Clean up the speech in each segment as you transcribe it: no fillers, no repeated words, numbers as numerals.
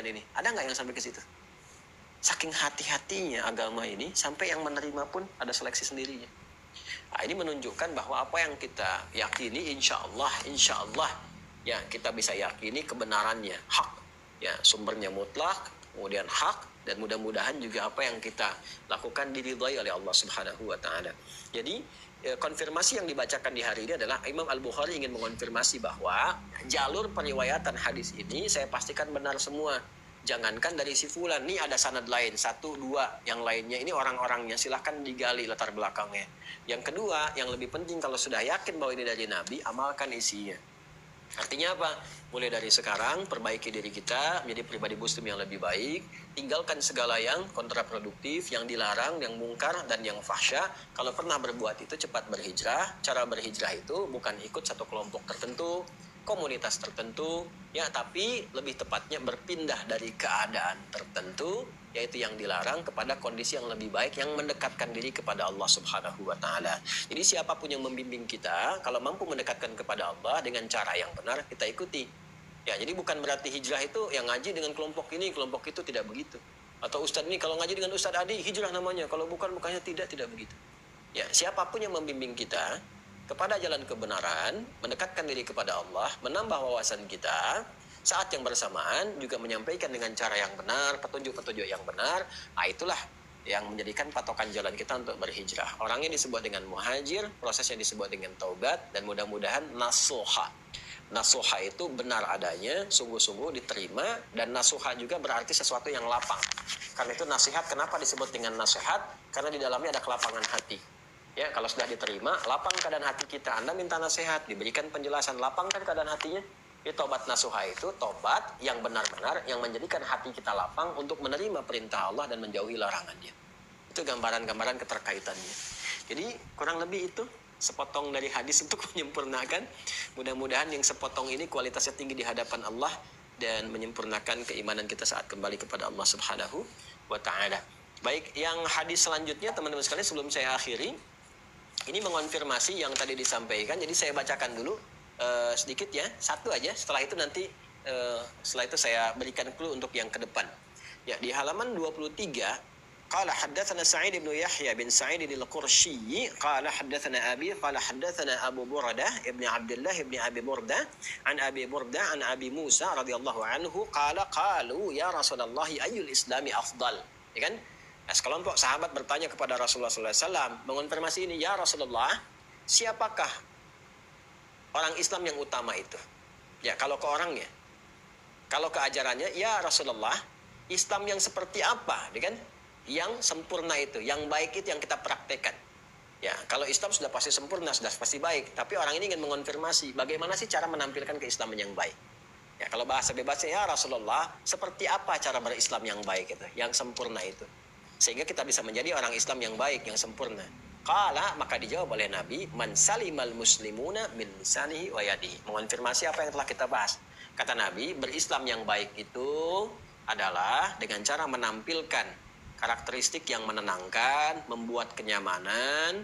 ini. Ada nggak yang sampai ke situ? Saking hati-hatinya agama ini, sampai yang menerima pun ada seleksi sendirinya. Nah, ini menunjukkan bahwa apa yang kita yakini, insya Allah, ya kita bisa yakini kebenarannya, hak, ya sumbernya mutlak, kemudian hak, dan mudah-mudahan juga apa yang kita lakukan diridhai oleh Allah Subhanahu wa Ta'ala. Jadi konfirmasi yang dibacakan di hari ini adalah Imam Al-Bukhari ingin mengonfirmasi bahwa jalur periwayatan hadis ini saya pastikan benar semua. Jangankan dari si fulan, nih ada sanad lain, 1, 2, yang lainnya ini orang-orangnya, silahkan digali latar belakangnya. Yang kedua, yang lebih penting kalau sudah yakin bahwa ini dari Nabi, amalkan isinya. Artinya apa? Mulai dari sekarang, perbaiki diri kita menjadi pribadi muslim yang lebih baik, tinggalkan segala yang kontraproduktif, yang dilarang, yang mungkar, dan yang fahsya. Kalau pernah berbuat itu, cepat berhijrah. Cara berhijrah itu bukan ikut satu kelompok tertentu, komunitas tertentu, ya, tapi lebih tepatnya berpindah dari keadaan tertentu, yaitu yang dilarang, kepada kondisi yang lebih baik, yang mendekatkan diri kepada Allah Subhanahu wa Ta'ala. Jadi siapapun yang membimbing kita, kalau mampu mendekatkan kepada Allah dengan cara yang benar, kita ikuti. Ya, jadi bukan berarti hijrah itu yang ngaji dengan kelompok ini, kelompok itu, tidak begitu. Atau ustadz ini kalau ngaji dengan ustadz Adi, hijrah namanya. Kalau bukannya tidak begitu. Ya, siapapun yang membimbing kita kepada jalan kebenaran, mendekatkan diri kepada Allah, menambah wawasan kita, saat yang bersamaan juga menyampaikan dengan cara yang benar, petunjuk-petunjuk yang benar. Nah, itulah yang menjadikan patokan jalan kita untuk berhijrah. Orangnya disebut dengan muhajir, prosesnya disebut dengan taubat, dan mudah-mudahan nasuha. Nasuha itu benar adanya, sungguh-sungguh diterima, dan nasuha juga berarti sesuatu yang lapang. Karena itu nasihat, kenapa disebut dengan nasihat? Karena di dalamnya ada kelapangan hati. Ya, kalau sudah diterima, lapang keadaan hati kita. Anda minta nasihat, diberikan penjelasan, lapangkan keadaan hatinya. Di tobat nasuha itu tobat yang benar-benar, yang menjadikan hati kita lapang untuk menerima perintah Allah dan menjauhi larangannya. Itu gambaran-gambaran keterkaitannya. Jadi kurang lebih itu sepotong dari hadis untuk menyempurnakan. Mudah-mudahan yang sepotong ini kualitasnya tinggi di hadapan Allah dan menyempurnakan keimanan kita saat kembali kepada Allah Subhanahu wa Ta'ala. Baik, yang hadis selanjutnya teman-teman sekalian sebelum saya akhiri, ini mengonfirmasi yang tadi disampaikan. Jadi saya bacakan dulu sedikit ya, satu aja. Setelah itu nanti setelah itu saya berikan clue untuk yang ke depan. Ya, di halaman 23, qala haddatsana Sa'id bin Yahya bin Sa'id al-Qurshi qala haddatsana Abi qala haddatsana Abu Burdah ibn Abdullah ibn Abi Burdah an Abi Burdah an Abi Musa radhiyallahu anhu qala qalu ya Rasulullah ayyul islami afdal. Ya kan? Nah, sekelompok sahabat bertanya kepada Rasulullah SAW, mengonfirmasi ini, ya Rasulullah, siapakah orang Islam yang utama itu? Ya, kalau ke orangnya. Kalau ke ajarannya, ya Rasulullah, Islam yang seperti apa? Ya kan? Yang sempurna itu, yang baik itu yang kita praktekkan. Ya, kalau Islam sudah pasti sempurna, sudah pasti baik. Tapi orang ini ingin mengonfirmasi, bagaimana sih cara menampilkan keislaman yang baik? Ya, kalau bahasa bebasnya, ya Rasulullah, seperti apa cara berislam yang baik itu, yang sempurna itu? Sehingga kita bisa menjadi orang Islam yang baik, yang sempurna. Qala, maka dijawab oleh Nabi, man salimal muslimuna min lisanihi wa yadihi. Mengonfirmasi apa yang telah kita bahas. Kata Nabi, berislam yang baik itu adalah dengan cara menampilkan karakteristik yang menenangkan, membuat kenyamanan,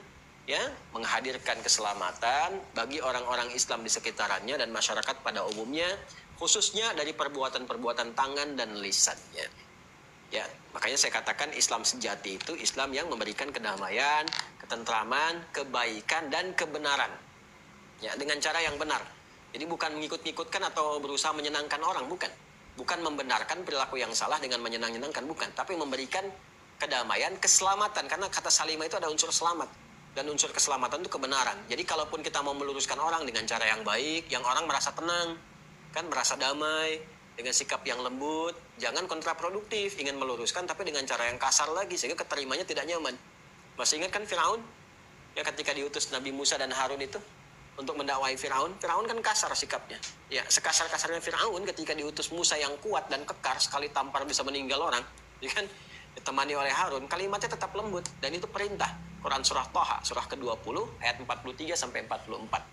ya, menghadirkan keselamatan bagi orang-orang Islam di sekitarannya dan masyarakat pada umumnya, khususnya dari perbuatan-perbuatan tangan dan lisannya. Ya, makanya saya katakan Islam sejati itu Islam yang memberikan kedamaian, ketentraman, kebaikan, dan kebenaran. Ya, dengan cara yang benar. Jadi bukan mengikut-ngikutkan atau berusaha menyenangkan orang, bukan. Bukan membenarkan perilaku yang salah dengan menyenang-nyenangkan, bukan. Tapi memberikan kedamaian, keselamatan. Karena kata salimah itu ada unsur selamat. Dan unsur keselamatan itu kebenaran. Jadi kalaupun kita mau meluruskan orang dengan cara yang baik, yang orang merasa tenang, kan merasa damai, dengan sikap yang lembut, jangan kontraproduktif, ingin meluruskan tapi dengan cara yang kasar lagi sehingga keterimanya tidak nyaman. Masih ingat kan Firaun? Ya, ketika diutus Nabi Musa dan Harun itu untuk mendakwai Firaun, Firaun kan kasar sikapnya. Ya, sekasar-kasarnya Firaun ketika diutus Musa yang kuat dan kekar, sekali tampar bisa meninggal orang, ya kan? Ditemani oleh Harun, kalimatnya tetap lembut dan itu perintah. Quran surah Thaha, surah ke-20 ayat 43 sampai 44.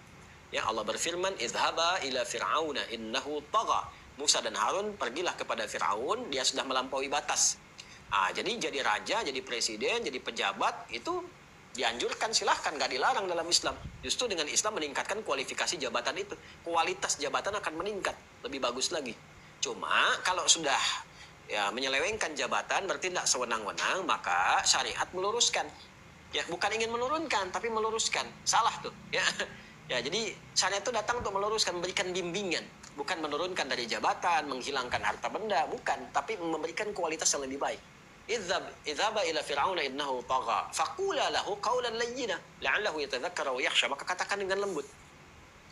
Ya, Allah berfirman, "Idhaba ila fir'auna innahu tagha." Musa dan Harun pergilah kepada Firaun, dia sudah melampaui batas. Jadi raja, jadi presiden, jadi pejabat itu dianjurkan, silahkan, gak dilarang dalam Islam. Justru dengan Islam meningkatkan kualifikasi jabatan itu, kualitas jabatan akan meningkat, lebih bagus lagi. Cuma kalau sudah ya menyelewengkan jabatan, bertindak sewenang-wenang, maka syariat meluruskan. Ya, bukan ingin menurunkan, tapi meluruskan. Salah tuh, ya. Ya, jadi syariat itu datang untuk meluruskan, memberikan bimbingan, bukan menurunkan dari jabatan, menghilangkan harta benda, bukan, tapi memberikan kualitas yang lebih baik. Idzaba ila fir'auna innahu tagha faqula lahu qawlan layyina la'allahu yatadhakkara wa yakhsha. Maka katakan dengan lembut.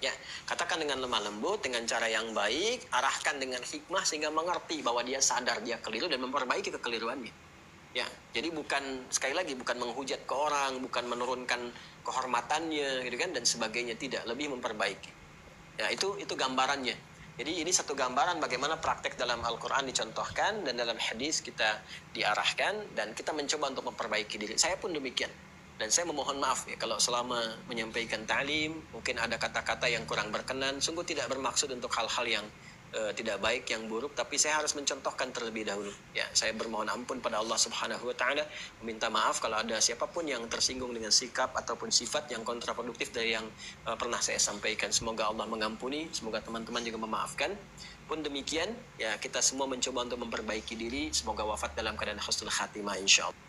Ya, katakan dengan lemah lembut, dengan cara yang baik, arahkan dengan hikmah sehingga mengerti bahwa dia sadar dia keliru dan memperbaiki kekeliruannya. Ya, jadi bukan, sekali lagi, bukan menghujat ke orang, bukan menurunkan kehormatannya gitu kan dan sebagainya, tidak, lebih memperbaiki. Ya, itu gambarannya. Jadi ini satu gambaran bagaimana praktek dalam Al-Qur'an dicontohkan dan dalam hadis kita diarahkan dan kita mencoba untuk memperbaiki diri. Saya pun demikian. Dan saya memohon maaf ya kalau selama menyampaikan ta'lim mungkin ada kata-kata yang kurang berkenan, sungguh tidak bermaksud untuk hal-hal yang tidak baik, yang buruk, tapi saya harus mencontohkan terlebih dahulu. Ya, saya bermohon ampun pada Allah Subhanahu wa taala, meminta maaf kalau ada siapapun yang tersinggung dengan sikap ataupun sifat yang kontraproduktif dari yang pernah saya sampaikan. Semoga Allah mengampuni, semoga teman-teman juga memaafkan. Pun demikian, ya kita semua mencoba untuk memperbaiki diri, semoga wafat dalam keadaan husnul khatimah insyaallah.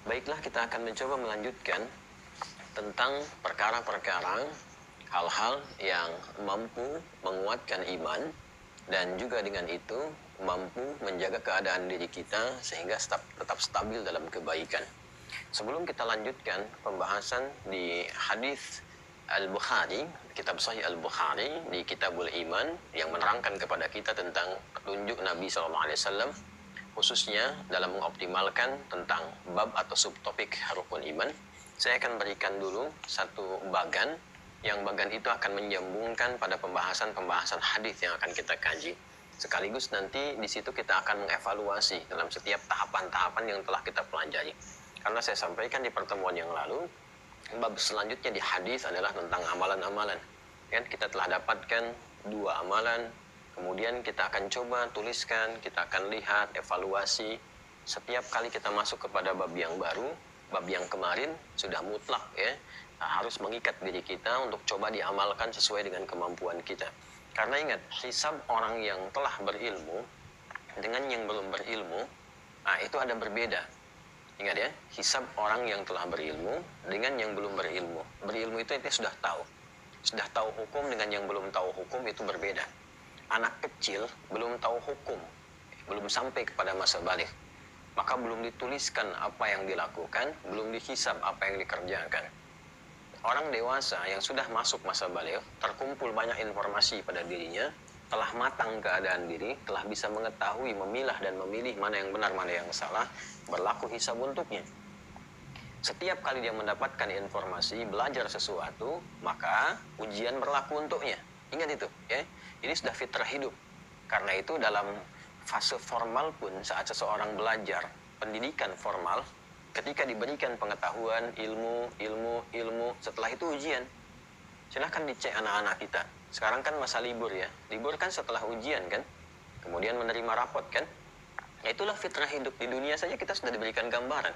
Baiklah, kita akan mencoba melanjutkan tentang perkara-perkara, hal-hal yang mampu menguatkan iman dan juga dengan itu mampu menjaga keadaan diri kita sehingga tetap stabil dalam kebaikan. Sebelum kita lanjutkan pembahasan di hadis Al-Bukhari, kitab Sahih Al-Bukhari di Kitabul Iman yang menerangkan kepada kita tentang petunjuk Nabi SAW, khususnya dalam mengoptimalkan tentang bab atau subtopik rukun iman, saya akan berikan dulu satu bagan, yang bagan itu akan menyambungkan pada pembahasan-pembahasan hadis yang akan kita kaji. Sekaligus nanti di situ kita akan mengevaluasi dalam setiap tahapan-tahapan yang telah kita pelajari. Karena saya sampaikan di pertemuan yang lalu, bab selanjutnya di hadis adalah tentang amalan-amalan. Kan kita telah dapatkan 2 amalan. Kemudian kita akan coba tuliskan, kita akan lihat, evaluasi. Setiap kali kita masuk kepada bab yang baru, bab yang kemarin sudah mutlak ya, harus mengikat diri kita untuk coba diamalkan sesuai dengan kemampuan kita. Karena ingat, hisab orang yang telah berilmu dengan yang belum berilmu, itu ada berbeda. Ingat ya, hisab orang yang telah berilmu dengan yang belum berilmu. Berilmu itu sudah tahu. Sudah tahu hukum dengan yang belum tahu hukum itu berbeda. Anak kecil belum tahu hukum, belum sampai kepada masa baligh, maka belum dituliskan apa yang dilakukan, belum dihisab apa yang dikerjakan. Orang dewasa yang sudah masuk masa baligh, terkumpul banyak informasi pada dirinya, telah matang keadaan diri, telah bisa mengetahui, memilah dan memilih mana yang benar, mana yang salah, berlaku hisab untuknya. Setiap kali dia mendapatkan informasi, belajar sesuatu, maka ujian berlaku untuknya. Ingat itu ya. Ini sudah fitrah hidup. Karena itu dalam fase formal pun saat seseorang belajar pendidikan formal, ketika diberikan pengetahuan, ilmu, setelah itu ujian. Silahkan dicek anak-anak kita. Sekarang kan masa libur ya. Libur kan setelah ujian kan. Kemudian menerima rapot kan. Ya, itulah fitrah hidup. Di dunia saja kita sudah diberikan gambaran.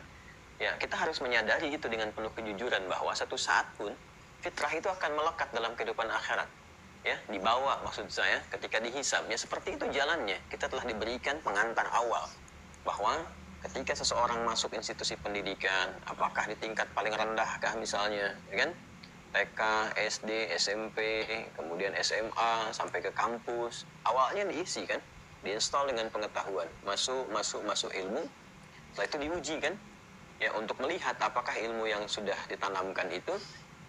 Ya, kita harus menyadari itu dengan penuh kejujuran bahwa satu saat pun fitrah itu akan melekat dalam kehidupan akhirat. Ya, dibawa maksud saya ketika dihisab. Ya, seperti itu jalannya. Kita telah diberikan pengantar awal bahwa ketika seseorang masuk institusi pendidikan, apakah di tingkat paling rendahkah misalnya, ya kan? TK, SD, SMP, kemudian SMA sampai ke kampus. Awalnya diisi kan, diinstal dengan pengetahuan, masuk ilmu. Setelah itu diuji kan, ya untuk melihat apakah ilmu yang sudah ditanamkan itu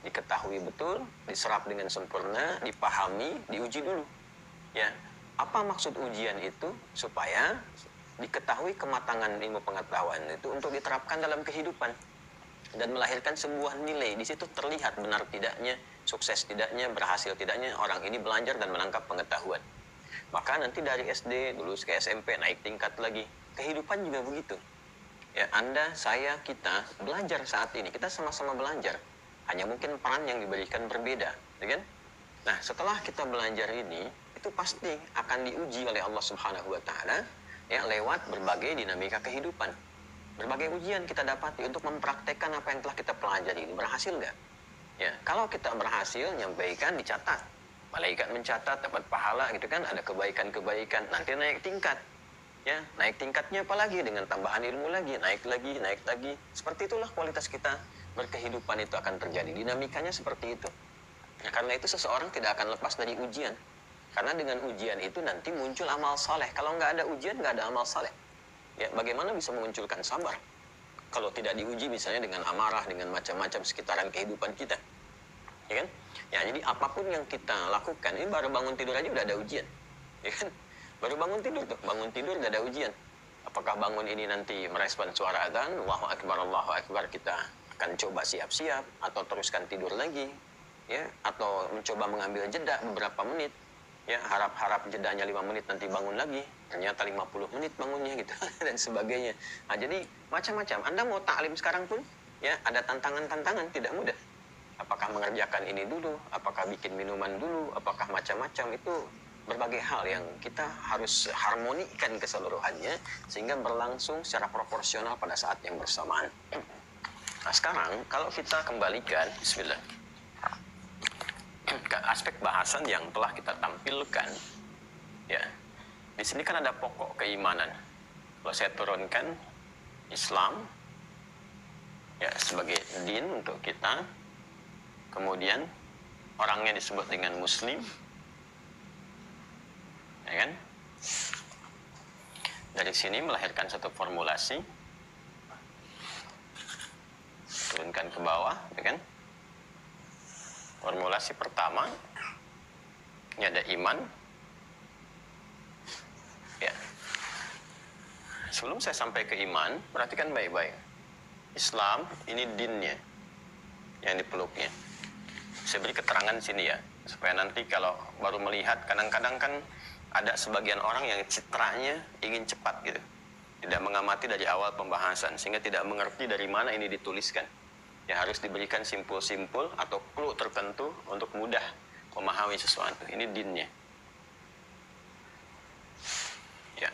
diketahui betul, diserap dengan sempurna, dipahami, diuji dulu. Ya, apa maksud ujian itu? Supaya diketahui kematangan ilmu pengetahuan itu untuk diterapkan dalam kehidupan dan melahirkan sebuah nilai. Di situ terlihat benar tidaknya, sukses tidaknya, berhasil tidaknya orang ini belajar dan menangkap pengetahuan. Maka nanti dari SD lulus ke SMP naik tingkat lagi. Kehidupan juga begitu. Ya, Anda, saya, kita belajar saat ini, kita sama-sama belajar. Hanya mungkin peran yang diberikan berbeda, ya kan? Nah, setelah kita belajar ini, itu pasti akan diuji oleh Allah Subhanahu wa taala ya lewat berbagai dinamika kehidupan. Berbagai ujian kita dapati untuk mempraktekkan apa yang telah kita pelajari ini. Berhasil nggak? Ya, kalau kita berhasil, nyampaikan, dicatat. Malaikat mencatat, dapat pahala gitu kan, ada kebaikan-kebaikan, nanti naik tingkat. Ya, naik tingkatnya apalagi dengan tambahan ilmu lagi, naik lagi, naik lagi. Seperti itulah kualitas kita berkehidupan itu akan terjadi. Dinamikanya seperti itu. Nah, karena itu seseorang tidak akan lepas dari ujian. Karena dengan ujian itu nanti muncul amal saleh. Kalau nggak ada ujian, nggak ada amal saleh. Ya, bagaimana bisa memunculkan sabar? Kalau tidak diuji misalnya dengan amarah, dengan macam-macam sekitaran kehidupan kita. Ya kan? Ya, jadi apapun yang kita lakukan, ini baru bangun tidur aja udah ada ujian. Ya kan? Baru bangun tidur tuh, bangun tidur udah ada ujian. Apakah bangun ini nanti merespon suara adzan, Allahu Akbar, kita akan coba siap-siap, atau teruskan tidur lagi, ya, atau mencoba mengambil jeda beberapa menit, ya, harap-harap jedanya 5 menit nanti bangun lagi, ternyata 50 menit bangunnya gitu, dan sebagainya. Nah, jadi macam-macam. Anda mau taklim sekarang pun, ya, ada tantangan-tantangan, tidak mudah. Apakah mengerjakan ini dulu, apakah bikin minuman dulu, apakah macam-macam, itu berbagai hal yang kita harus harmonikan keseluruhannya sehingga berlangsung secara proporsional pada saat yang bersamaan. Nah, sekarang kalau kita kembalikan, bismillah, ke aspek bahasan yang telah kita tampilkan, ya, di sini kan ada pokok keimanan. Kalau saya turunkan Islam, ya, sebagai din untuk kita, kemudian orangnya disebut dengan Muslim, ya kan? Dari sini melahirkan satu formulasi, turunkan ke bawah, ya kan? Formulasi pertama, ini ada iman. Ya. Sebelum saya sampai ke iman, perhatikan baik-baik. Islam ini dinnya yang dipeluknya. Saya beri keterangan sini ya, supaya nanti kalau baru melihat, kadang-kadang kan ada sebagian orang yang citranya ingin cepat gitu, tidak mengamati dari awal pembahasan, sehingga tidak mengerti dari mana ini dituliskan. Ya, harus diberikan simpul-simpul atau clue tertentu untuk mudah memahami sesuatu. Ini dinnya. Ya,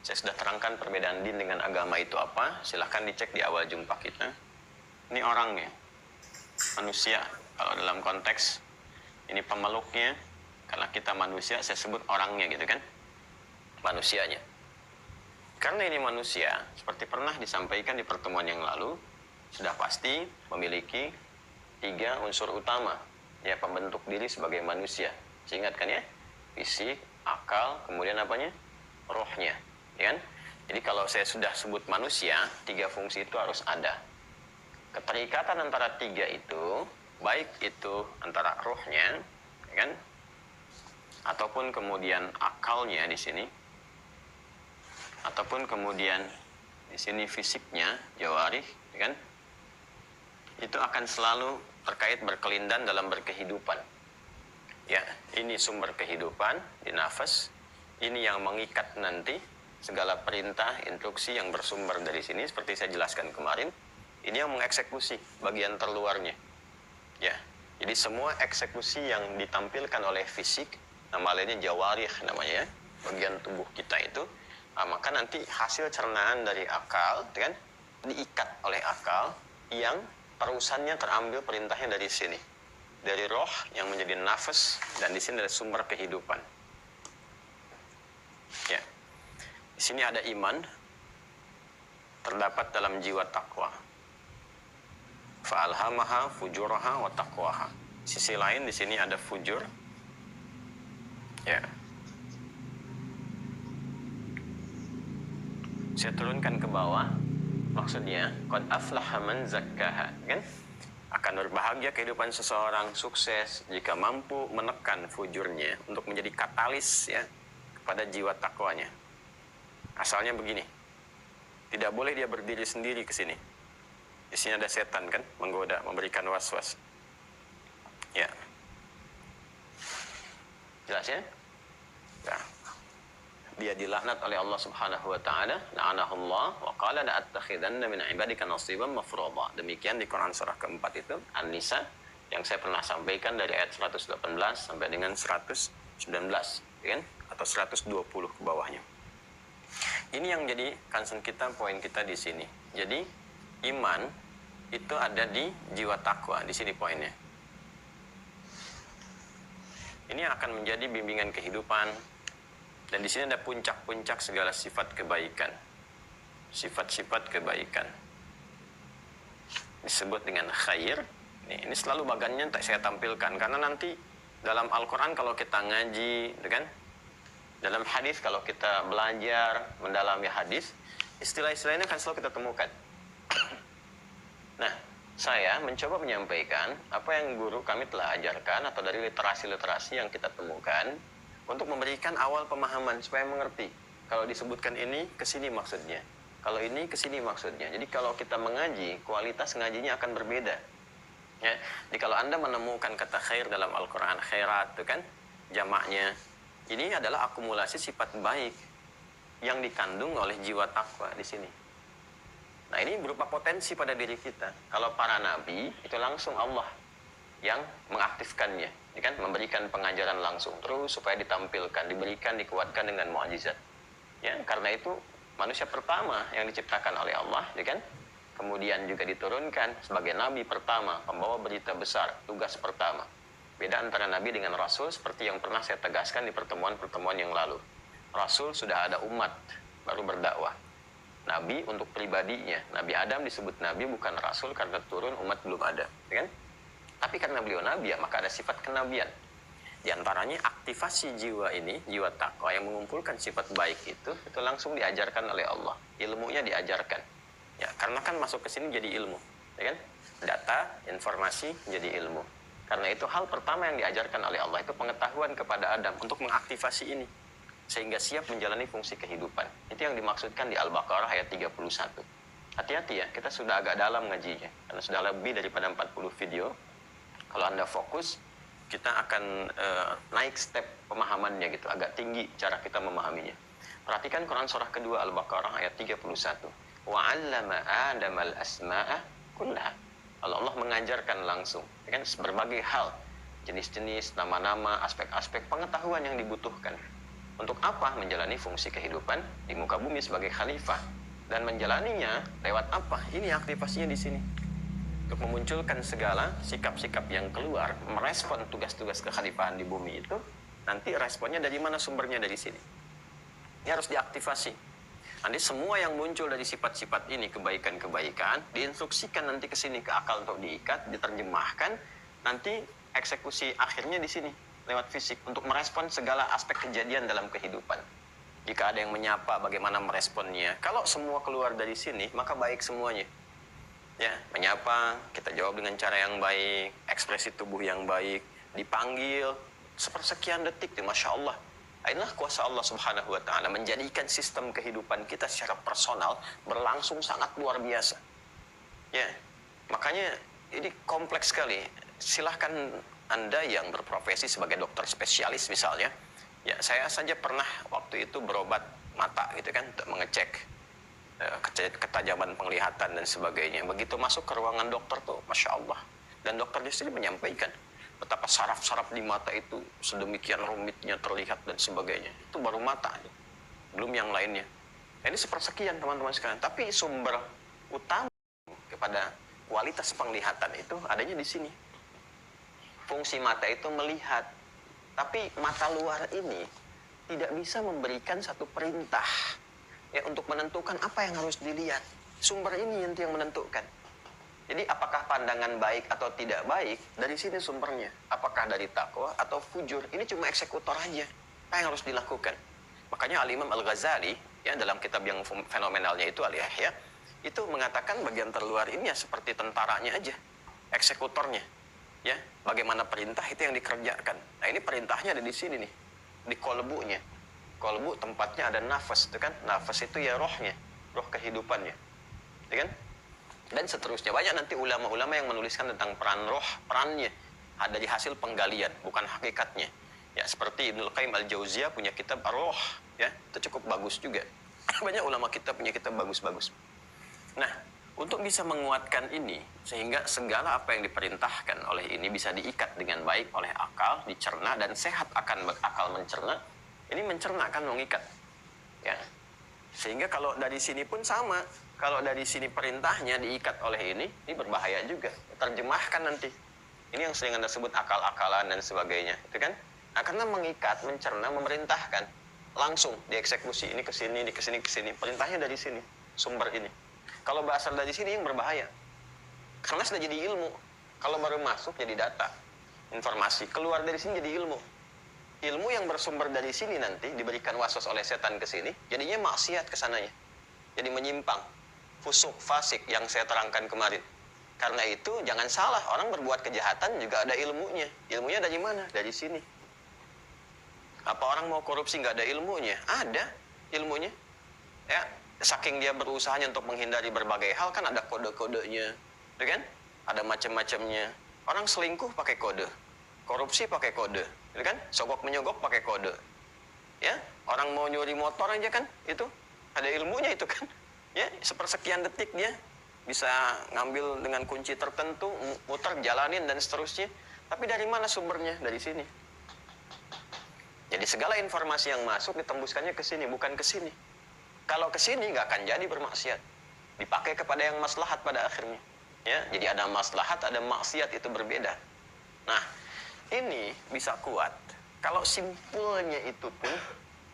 saya sudah terangkan perbedaan din dengan agama itu apa. Silahkan dicek di awal jumpa kita. Ini orangnya, manusia. Kalau dalam konteks ini pemeluknya, karena kita manusia, saya sebut orangnya gitu kan, manusianya. Karena ini manusia, seperti pernah disampaikan di pertemuan yang lalu, sudah pasti memiliki 3 unsur utama, ya, pembentuk diri sebagai manusia. Saya ingatkan ya, fisik, akal, kemudian apanya? Rohnya, ya kan? Jadi kalau saya sudah sebut manusia, 3 fungsi itu harus ada. Keterikatan antara 3 itu, baik itu antara rohnya, ya kan, ataupun kemudian akalnya di sini, ataupun kemudian di sini fisiknya, jawarih, ya kan, itu akan selalu terkait berkelindan dalam berkehidupan. Ya, ini sumber kehidupan di nafas. Ini yang mengikat nanti segala perintah, instruksi yang bersumber dari sini, seperti saya jelaskan kemarin. Ini yang mengeksekusi bagian terluarnya. Ya, jadi semua eksekusi yang ditampilkan oleh fisik, nama lainnya jawarih namanya ya, bagian tubuh kita itu, maka nanti hasil cernaan dari akal, kan, diikat oleh akal yang terusannya terambil perintahnya dari sini, dari roh yang menjadi nafas, dan di sini ada sumber kehidupan. Ya, di sini ada iman, terdapat dalam jiwa takwa. Fa'alhamaha fujuraha wa taqwaha. Sisi lain di sini ada fujur. Ya. Saya turunkan ke bawah. Maksudnya, qad aflaha man zakkaha, kan? Akan berbahagia kehidupan seseorang, sukses jika mampu menekan fujurnya untuk menjadi katalis ya kepada jiwa takwanya. Asalnya begini. Tidak boleh dia berdiri sendiri ke sini. Di sini ada setan kan, menggoda, memberikan was-was. Ya. Jelas ya? Ya. Dia dilaknat oleh Allah Subhanahu wa taala, la'anahullah wa qala la attakhidanna min ibadika nasiban mafruḍa. Demikian di Quran surah keempat itu, An-Nisa, yang saya pernah sampaikan dari ayat 118 sampai dengan 119, ya kan? Atau 120 ke bawahnya. Ini yang jadi concern kita, poin kita di sini. Jadi iman itu ada di jiwa takwa, di sini poinnya. Ini akan menjadi bimbingan kehidupan, Dan di sini ada puncak-puncak segala sifat kebaikan. Sifat-sifat kebaikan disebut dengan khair. Ini selalu bagannya tak saya tampilkan karena nanti dalam Al-Quran kalau kita ngaji, kan? Dalam hadis kalau kita belajar mendalami hadis, istilah-istilah ini akan selalu kita temukan. Nah, saya mencoba menyampaikan apa yang guru kami telah ajarkan atau dari literasi-literasi yang kita temukan untuk memberikan awal pemahaman supaya mengerti. Kalau disebutkan ini, kesini maksudnya. Kalau ini, kesini maksudnya. Jadi kalau kita mengaji, kualitas ngajinya akan berbeda. Ya, jadi kalau Anda menemukan kata khair dalam Al-Quran, khairat, itu kan jamaknya. Ini adalah akumulasi sifat baik yang dikandung oleh jiwa takwa di sini. Nah, ini berupa potensi pada diri kita. Kalau para nabi, itu langsung Allah yang mengaktifkannya, ya kan? Memberikan pengajaran langsung terus supaya ditampilkan, diberikan, dikuatkan dengan mukjizat. Ya, karena itu manusia pertama yang diciptakan oleh Allah, ya kan? Kemudian juga diturunkan sebagai nabi pertama, pembawa berita besar, tugas pertama. Beda antara nabi dengan rasul seperti yang pernah saya tegaskan di pertemuan-pertemuan yang lalu. Rasul sudah ada umat, baru berdakwah. Nabi untuk pribadinya, Nabi Adam disebut nabi bukan rasul karena turun umat belum ada, ya kan? Tapi karena beliau nabi ya, maka ada sifat kenabian. Di antaranya aktivasi jiwa ini, jiwa takwa yang mengumpulkan sifat baik itu langsung diajarkan oleh Allah. Ilmunya diajarkan. Ya, karena kan masuk ke sini jadi ilmu, ya kan? Data, informasi jadi ilmu. Karena itu hal pertama yang diajarkan oleh Allah itu pengetahuan kepada Adam untuk mengaktifasi ini sehingga siap menjalani fungsi kehidupan. Itu yang dimaksudkan di Al-Baqarah ayat 31. Hati-hati ya, kita sudah agak dalam ngajinya karena sudah lebih daripada 40 video. Kalau Anda fokus, kita akan naik step pemahamannya gitu, agak tinggi cara kita memahaminya. Perhatikan Quran surah kedua Al-Baqarah ayat 31. Wa 'allama Adama al-asma'a kullaha. Allah mengajarkan langsung, ya kan, berbagai hal, jenis-jenis, nama-nama, aspek-aspek pengetahuan yang dibutuhkan. Untuk apa? Menjalani fungsi kehidupan di muka bumi sebagai khalifah. Dan menjalaninya lewat apa? Ini aktivasinya di sini. Untuk memunculkan segala sikap-sikap yang keluar, merespon tugas-tugas kekhalifahan di bumi itu, nanti responnya dari mana sumbernya dari sini. Ini harus diaktifasi. Nanti semua yang muncul dari sifat-sifat ini, kebaikan-kebaikan, diinstruksikan nanti ke sini, ke akal untuk diikat, diterjemahkan, nanti eksekusi akhirnya di sini, lewat fisik, untuk merespon segala aspek kejadian dalam kehidupan. Jika ada yang menyapa, bagaimana meresponnya. Kalau semua keluar dari sini, maka baik semuanya. Ya, menyapa, kita jawab dengan cara yang baik, ekspresi tubuh yang baik, dipanggil, sepersekian detik, Masya Allah. Inilah kuasa Allah Subhanahu wa Ta'ala menjadikan sistem kehidupan kita secara personal berlangsung sangat luar biasa. Ya, makanya ini kompleks sekali. Silahkan Anda yang berprofesi sebagai dokter spesialis misalnya, ya saya saja pernah waktu itu berobat mata gitu kan, untuk mengecek ketajaman penglihatan dan sebagainya. Begitu masuk ke ruangan dokter tuh, Masya Allah. Dan dokter di sini menyampaikan betapa saraf-saraf di mata itu sedemikian rumitnya terlihat dan sebagainya. Itu baru mata, belum yang lainnya. Ini sepersekian teman-teman sekalian. Tapi sumber utama kepada kualitas penglihatan itu adanya di sini. Fungsi mata itu melihat. Tapi mata luar ini tidak bisa memberikan satu perintah ya, untuk menentukan apa yang harus dilihat. Sumber ini yang menentukan. Jadi apakah pandangan baik atau tidak baik, dari sini sumbernya. Apakah dari takwa atau fujur, ini cuma eksekutor aja. Apa yang harus dilakukan? Makanya Al-Imam Al-Ghazali, ya, dalam kitab yang fenomenalnya itu Al-Ihya, itu mengatakan bagian terluar ini ya seperti tentaranya aja, eksekutornya. Ya, bagaimana perintah itu yang dikerjakan. Nah ini perintahnya ada di sini nih, di kolbunya. Kolbu tempatnya ada nafas, itu kan? Nafas itu ya rohnya, roh kehidupannya. Ya kan? Dan seterusnya. Banyak nanti ulama-ulama yang menuliskan tentang peran roh, perannya ada di hasil penggalian, bukan hakikatnya. Ya, seperti Ibnul Qayyim Al-Jauziyah punya kitab Ar-Ruh, ya, itu cukup bagus juga. Banyak ulama kita punya kitab bagus-bagus. Nah, untuk bisa menguatkan ini, sehingga segala apa yang diperintahkan oleh ini bisa diikat dengan baik oleh akal, dicerna, dan sehat akan akal mencerna, ini mencerna kan mengikat. Ya. Sehingga kalau dari sini pun sama. Kalau dari sini perintahnya diikat oleh ini berbahaya juga. Terjemahkan nanti. Ini yang sering Anda sebut akal-akalan dan sebagainya. Itu kan? Nah, karena mengikat, mencerna, memerintahkan. langsung dieksekusi, ini ke sini, ini ke sini, ke sini. Perintahnya dari sini, sumber ini. Kalau berasal dari sini yang berbahaya. Karena sudah jadi ilmu. Kalau baru masuk jadi data, informasi. Keluar dari sini jadi ilmu. Ilmu yang bersumber dari sini nanti diberikan waswas oleh setan ke sini, jadinya maksiat ke sananya. Jadi menyimpang, fusuk, fasik yang saya terangkan kemarin. Karena itu jangan salah, orang berbuat kejahatan juga ada ilmunya. Ilmunya dari mana? Dari sini. Apa orang mau korupsi nggak ada ilmunya? Ada ilmunya. Ya, saking dia berusahanya untuk menghindari berbagai hal, kan ada kode-kodenya, ya kan? Ada macam-macamnya. Orang selingkuh pakai kode, korupsi pakai kode, ya kan? Sogok menyogok pakai kode. Ya, orang mau nyuri motor aja kan, itu ada ilmunya itu kan. Ya, sepersekian detik dia bisa ngambil dengan kunci tertentu, muter, jalanin dan seterusnya. Tapi dari mana sumbernya? Dari sini. Jadi segala informasi yang masuk ditembuskannya ke sini, bukan ke sini. Kalau ke sini nggak akan jadi bermaksiat. Dipakai kepada yang maslahat pada akhirnya. Ya, jadi ada maslahat, ada maksiat, itu berbeda. Nah, ini bisa kuat kalau simpulnya itu pun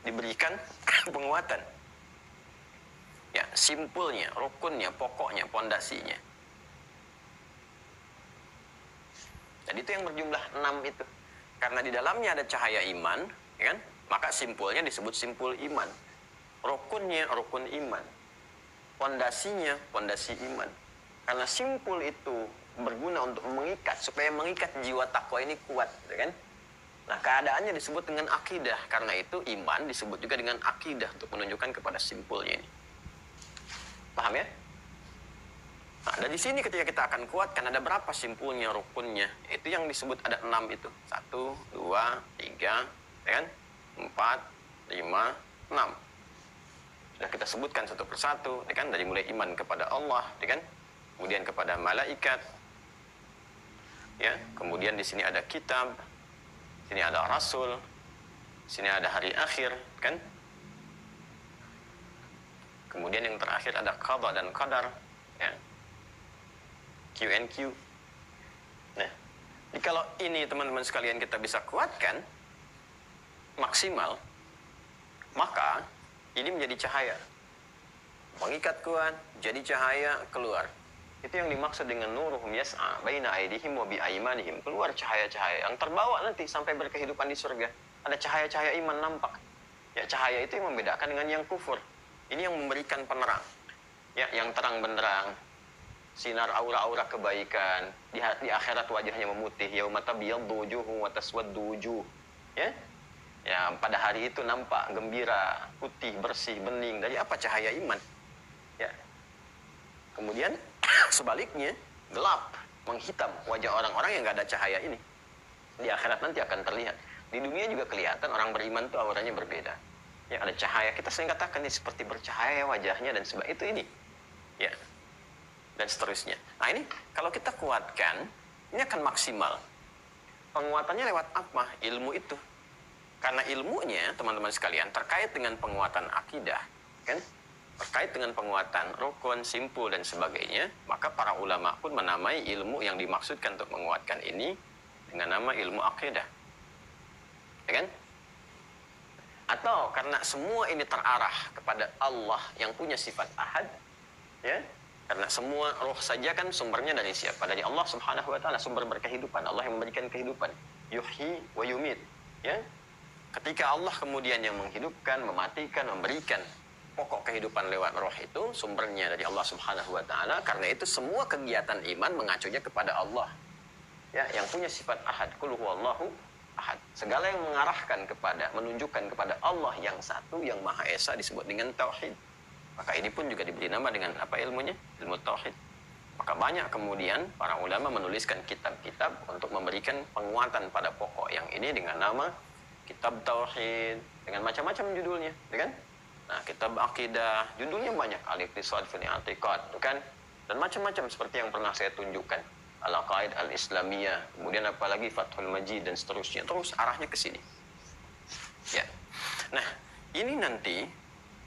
diberikan penguatan. Ya, simpulnya, rukunnya, pokoknya, pondasinya. Jadi itu yang berjumlah 6 itu. Karena di dalamnya ada cahaya iman, ya kan? Maka simpulnya disebut simpul iman. Rukunnya, rukun iman. Pondasinya, pondasi iman. Karena simpul itu berguna untuk mengikat, supaya mengikat jiwa takwa ini kuat, ya kan? Nah, keadaannya disebut dengan akidah. Karena itu iman disebut juga dengan akidah untuk menunjukkan kepada simpulnya ini. Paham ya? Nah, dari sini ketika kita akan kuatkan ada berapa simpulnya, rukunnya. Itu yang disebut ada 6 itu. 1, 2, 3, ya kan? 4, 5, 6. Sudah kita sebutkan satu persatu, ya kan? Dari mulai iman kepada Allah, ya kan? Kemudian kepada malaikat. Ya, kemudian di sini ada kitab, sini ada rasul, sini ada hari akhir, kan? Kemudian yang terakhir ada qada dan qadar, ya. Q&Q. Nah, jadi kalau ini teman-teman sekalian kita bisa kuatkan maksimal, maka ini menjadi cahaya. Mengikat kuat, jadi cahaya keluar. Itu yang dimaksud dengan nuruhum yas'a baina aydihim wa bi aymanihim. Keluar cahaya-cahaya yang terbawa nanti sampai berkehidupan di surga. Ada cahaya-cahaya iman nampak. Ya, cahaya itu yang membedakan dengan yang kufur. Ini yang memberikan penerang. Ya, yang terang benderang. Sinar aura-aura kebaikan. Di akhirat wajahnya memutih. Yauma tabyaddu wujuhum wa taswaddu wujuh. Ya. Ya, pada hari itu nampak gembira, putih, bersih, bening. Dari apa? Cahaya iman. Ya. Kemudian sebaliknya gelap, menghitam wajah orang-orang yang nggak ada cahaya ini. Di akhirat nanti akan terlihat. Di dunia juga kelihatan orang beriman itu auranya berbeda. Ya, ada cahaya. Kita sering katakan ini seperti bercahaya wajahnya dan sebagainya. Itu ini. Ya. Dan seterusnya. Nah, ini kalau kita kuatkan, ini akan maksimal. Penguatannya lewat apa? Ilmu itu. Karena ilmunya, teman-teman sekalian, terkait dengan penguatan akidah, kan? Terkait dengan penguatan rukun, simpul, dan sebagainya, maka para ulama pun menamai ilmu yang dimaksudkan untuk menguatkan ini dengan nama ilmu akidah. Ya kan? Atau karena semua ini terarah kepada Allah yang punya sifat ahad, ya? Karena semua roh saja kan sumbernya dari siapa? Dari Allah Subhanahu wa taala, sumber berkehidupan. Allah yang memberikan kehidupan. Yuhyi wa yumit, ya? Ketika Allah kemudian yang menghidupkan, mematikan, memberikan pokok kehidupan lewat roh itu sumbernya dari Allah Subhanahu wa taala. Karena itu semua kegiatan iman mengacunya kepada Allah. Ya, yang punya sifat ahad. Qul huwallahu ahad. Segala yang mengarahkan kepada, menunjukkan kepada Allah yang satu, yang Maha Esa disebut dengan tauhid. Maka ini pun juga diberi nama dengan apa ilmunya? Ilmu tauhid. Maka banyak kemudian para ulama menuliskan kitab-kitab untuk memberikan penguatan pada pokok yang ini dengan nama kitab tauhid, dengan macam-macam judulnya, ya kan? Nah, kitab akidah, judulnya banyak, al-iqtisad fil i'tiqad, kan? Dan macam-macam seperti yang pernah saya tunjukkan. Al-Aqaid al-Islamiyah, kemudian apalagi Fathul Majid dan seterusnya. Terus arahnya ke sini. Ya. Nah, ini nanti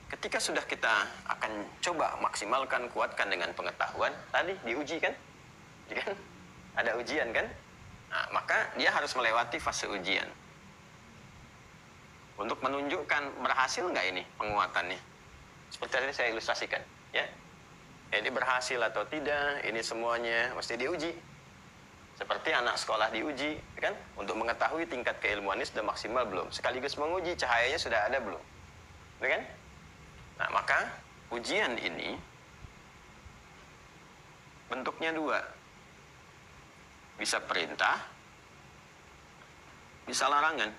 ketika sudah kita akan coba maksimalkan, kuatkan dengan pengetahuan, tadi diuji kan? Ya kan? Ada ujian kan? Nah, maka dia harus melewati fase ujian. untuk menunjukkan berhasil nggak ini penguatannya. Seperti tadi saya ilustrasikan, ya. Ini berhasil atau tidak, ini semuanya mesti diuji. Seperti anak sekolah diuji, kan? Untuk mengetahui tingkat keilmuannya sudah maksimal belum. Sekaligus menguji cahayanya sudah ada belum. Ya kan? Nah, maka ujian ini bentuknya dua. Bisa perintah, bisa larangan.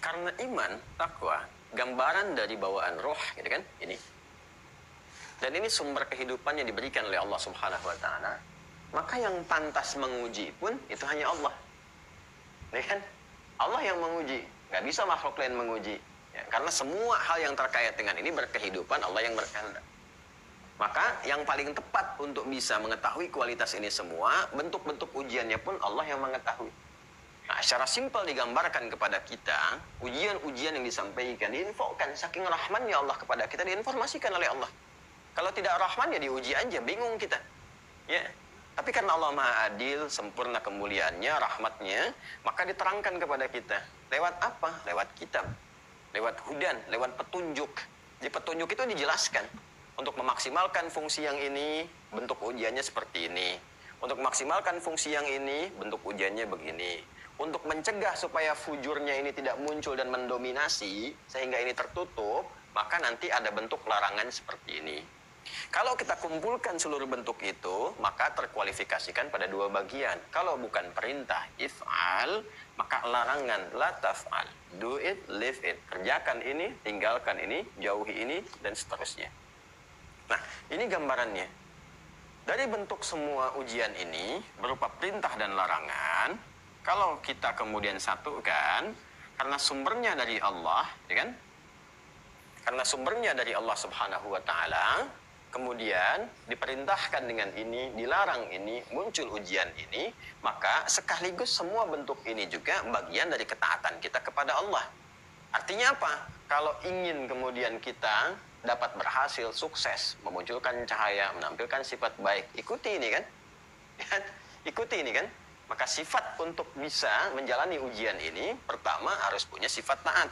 Karena iman, takwa, gambaran dari bawaan roh, gitu kan? Ini. Dan ini sumber kehidupan yang diberikan oleh Allah Subhanahu wa taala. Maka yang pantas menguji pun itu hanya Allah. Ya kan? Allah yang menguji, nggak bisa makhluk lain menguji. Ya, karena semua hal yang terkait dengan ini berkehidupan, Allah yang berkehendak. Maka yang paling tepat untuk bisa mengetahui kualitas ini semua, bentuk-bentuk ujiannya pun Allah yang mengetahui. Nah, secara simpel digambarkan kepada kita, ujian-ujian yang disampaikan, diinfokan, saking rahmannya Allah kepada kita, diinformasikan oleh Allah. Kalau tidak rahman, ya diuji aja, bingung kita. Ya. Tapi karena Allah Maha Adil, sempurna kemuliaannya, rahmatnya, maka diterangkan kepada kita. Lewat apa? Lewat kitab. Lewat hudan, lewat petunjuk. Di petunjuk itu dijelaskan. Untuk memaksimalkan fungsi yang ini, bentuk ujiannya seperti ini. Untuk memaksimalkan fungsi yang ini, bentuk ujiannya begini. Untuk mencegah supaya fujurnya ini tidak muncul dan mendominasi, sehingga ini tertutup, maka nanti ada bentuk larangan seperti ini. Kalau kita kumpulkan seluruh bentuk itu, maka terkualifikasikan pada dua bagian. Kalau bukan perintah, if'al, maka larangan, la taf'al. Do it, leave it. Kerjakan ini, tinggalkan ini, jauhi ini, dan seterusnya. Nah, ini gambarannya. Dari bentuk semua ujian ini, berupa perintah dan larangan, kalau kita kemudian satukan, karena sumbernya dari Allah, ya kan? Karena sumbernya dari Allah Subhanahu wa taala, kemudian diperintahkan dengan ini, dilarang ini, muncul ujian ini, maka sekaligus semua bentuk ini juga bagian dari ketaatan kita kepada Allah. Artinya apa? Kalau ingin kemudian kita dapat berhasil, sukses, memunculkan cahaya, menampilkan sifat baik, ikuti ini kan? Ikuti ini kan? Maka sifat untuk bisa menjalani ujian ini, pertama harus punya sifat taat.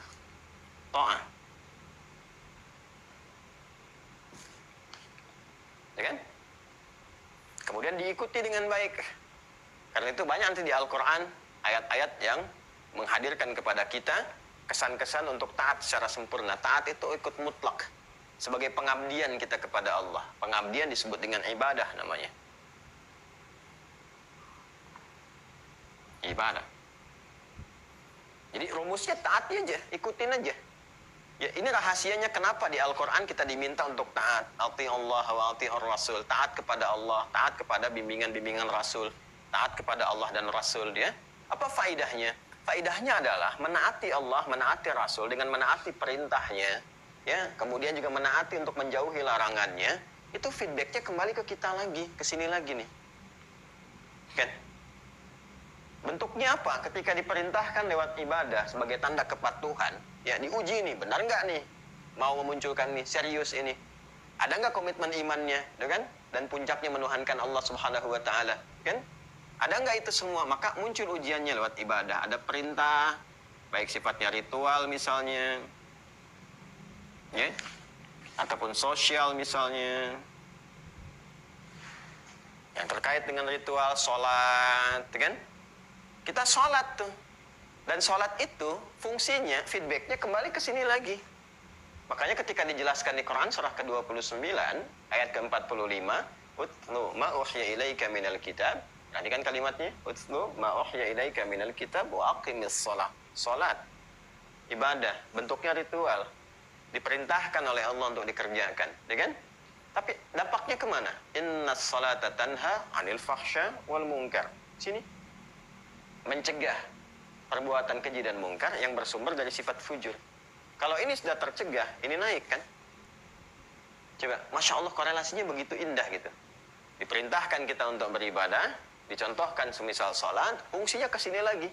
Ta'ah. Ya kan? Kemudian diikuti dengan baik. Karena itu banyak nanti di Al-Quran ayat-ayat yang menghadirkan kepada kita kesan-kesan untuk taat secara sempurna. Taat itu ikut mutlak sebagai pengabdian kita kepada Allah. Pengabdian disebut dengan ibadah namanya. Ibadah. Jadi rumusnya taati aja, ikutin aja. Ya, ini rahasianya kenapa di Al-Quran kita diminta untuk taat. Ati Allah wa ati'ur Rasul. Taat kepada Allah, taat kepada bimbingan-bimbingan Rasul. Taat kepada Allah dan Rasul dia. Apa faidahnya? Faidahnya adalah menaati Allah, menaati Rasul dengan menaati perintahnya. Ya, kemudian juga menaati untuk menjauhi larangannya. Itu feedbacknya kembali ke kita lagi, ke sini lagi nih. Kan? Bentuknya apa? Ketika diperintahkan lewat ibadah sebagai tanda kepatuhan, ya diuji nih, benar nggak nih? Mau memunculkan nih, serius ini. Ada nggak komitmen imannya, kan? Dan puncaknya menuhankan Allah Subhanahu wa taala, kan? Ada nggak itu semua? Maka muncul ujiannya lewat ibadah. Ada perintah, baik sifatnya ritual misalnya, ya, ataupun sosial misalnya. Yang terkait dengan ritual, sholat, kan? Kita sholat tuh. Dan sholat itu fungsinya, feedbacknya kembali ke sini lagi. Makanya ketika dijelaskan di Quran surah ke-29 ayat ke-45, utlu ma uhiya ilaika minal kitab. Perhatikan kalimatnya, utlu ma uhiya ilaika minal kitab wa aqimis shalah. Salat, ibadah, bentuknya ritual. Diperintahkan oleh Allah untuk dikerjakan, ya kan? Tapi dampaknya kemana? Innas salata tanha 'anil fahsya wal munkar. Sini. Mencegah perbuatan keji dan mungkar yang bersumber dari sifat fujur. Kalau ini sudah tercegah, ini naik kan? Coba, Masya Allah korelasinya begitu indah gitu. Diperintahkan kita untuk beribadah, dicontohkan semisal sholat, fungsinya ke sini lagi.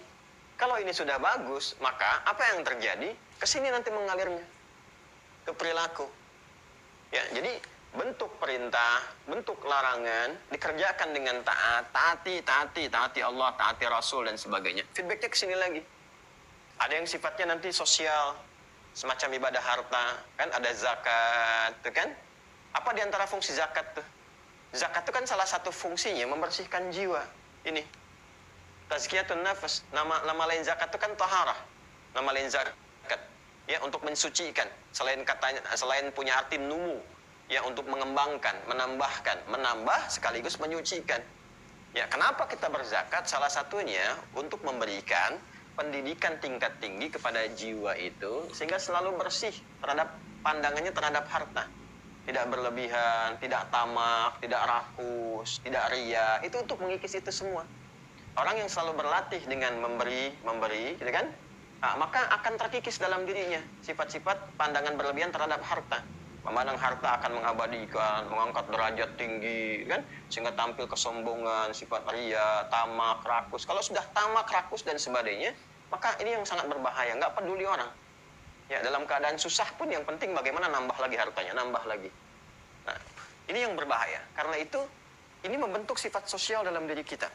Kalau ini sudah bagus, maka apa yang terjadi? Ke sini nanti mengalirnya. Ke perilaku. Ya, jadi bentuk perintah, bentuk larangan, dikerjakan dengan taat, taati Allah, taati Rasul, dan sebagainya. Feedbacknya ke sini lagi. Ada yang sifatnya nanti sosial, semacam ibadah harta, kan ada zakat, tuh kan? Apa di antara fungsi zakat tuh? Zakat itu kan salah satu fungsinya membersihkan jiwa. Ini tazkiyatun nafas. Nama lain zakat itu kan taharah. Nama lain zakat ya untuk mensucikan. Selain katanya, selain punya arti numu, ya untuk mengembangkan, menambah sekaligus menyucikan. Ya, kenapa kita berzakat? Salah satunya untuk memberikan pendidikan tingkat tinggi kepada jiwa itu sehingga selalu bersih terhadap pandangannya terhadap harta. Tidak berlebihan, tidak tamak, tidak rakus, tidak ria. Itu untuk mengikis itu semua. Orang yang selalu berlatih dengan memberi, gitu kan? Nah, maka akan terkikis dalam dirinya sifat-sifat pandangan berlebihan terhadap harta. Memandang harta akan mengabadikan, mengangkat derajat tinggi, kan? Sehingga tampil kesombongan, sifat ria, tamak, rakus. Kalau sudah tamak, rakus, dan sebagainya, maka ini yang sangat berbahaya. Nggak peduli orang. Ya, dalam keadaan susah pun yang penting bagaimana nambah lagi hartanya, nambah lagi. Nah, ini yang berbahaya. Karena itu, ini membentuk sifat sosial dalam diri kita.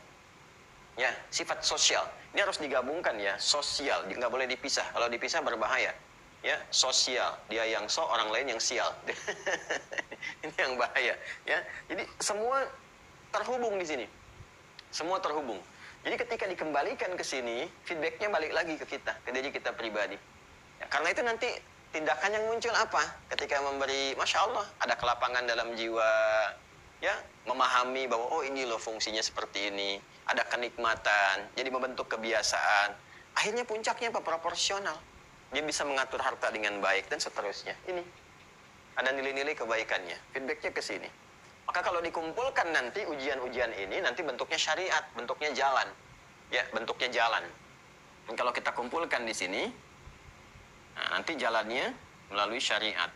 Ya, sifat sosial. Ini harus digabungkan ya, sosial. Nggak boleh dipisah. Kalau dipisah berbahaya. Ya, sosial. Dia yang orang lain yang sial. Ini yang bahaya. Ya, jadi semua terhubung di sini. Semua terhubung. Jadi ketika dikembalikan ke sini, feedbacknya balik lagi ke kita, ke diri kita pribadi. Ya, karena itu nanti tindakan yang muncul apa? Ketika memberi, Masya Allah, ada kelapangan dalam jiwa, ya, memahami bahwa oh ini loh fungsinya seperti ini, ada kenikmatan, jadi membentuk kebiasaan. Akhirnya puncaknya apa? Proporsional. Dia bisa mengatur harta dengan baik dan seterusnya. Ini ada nilai-nilai kebaikannya. Feedbacknya ke sini. Maka kalau dikumpulkan nanti ujian-ujian ini nanti bentuknya syariat, bentuknya jalan. Ya, bentuknya jalan. Dan kalau kita kumpulkan di sini, nah, nanti jalannya melalui syariat.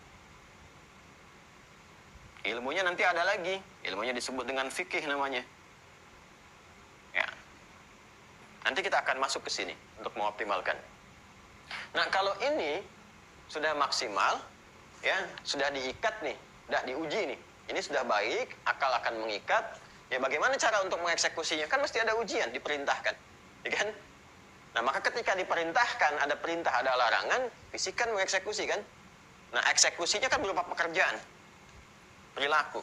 Ilmunya nanti ada lagi. Ilmunya disebut dengan fikih namanya. Ya. Nanti kita akan masuk ke sini untuk mengoptimalkan. Nah, kalau ini sudah maksimal, ya, sudah diikat nih, sudah diuji nih. Ini sudah baik, akal akan mengikat. Ya, bagaimana cara untuk mengeksekusinya? Kan mesti ada ujian, diperintahkan. Ya kan? Nah, maka ketika diperintahkan, ada perintah, ada larangan, fisikkan mengeksekusi kan? Nah, eksekusinya kan berupa pekerjaan, perilaku,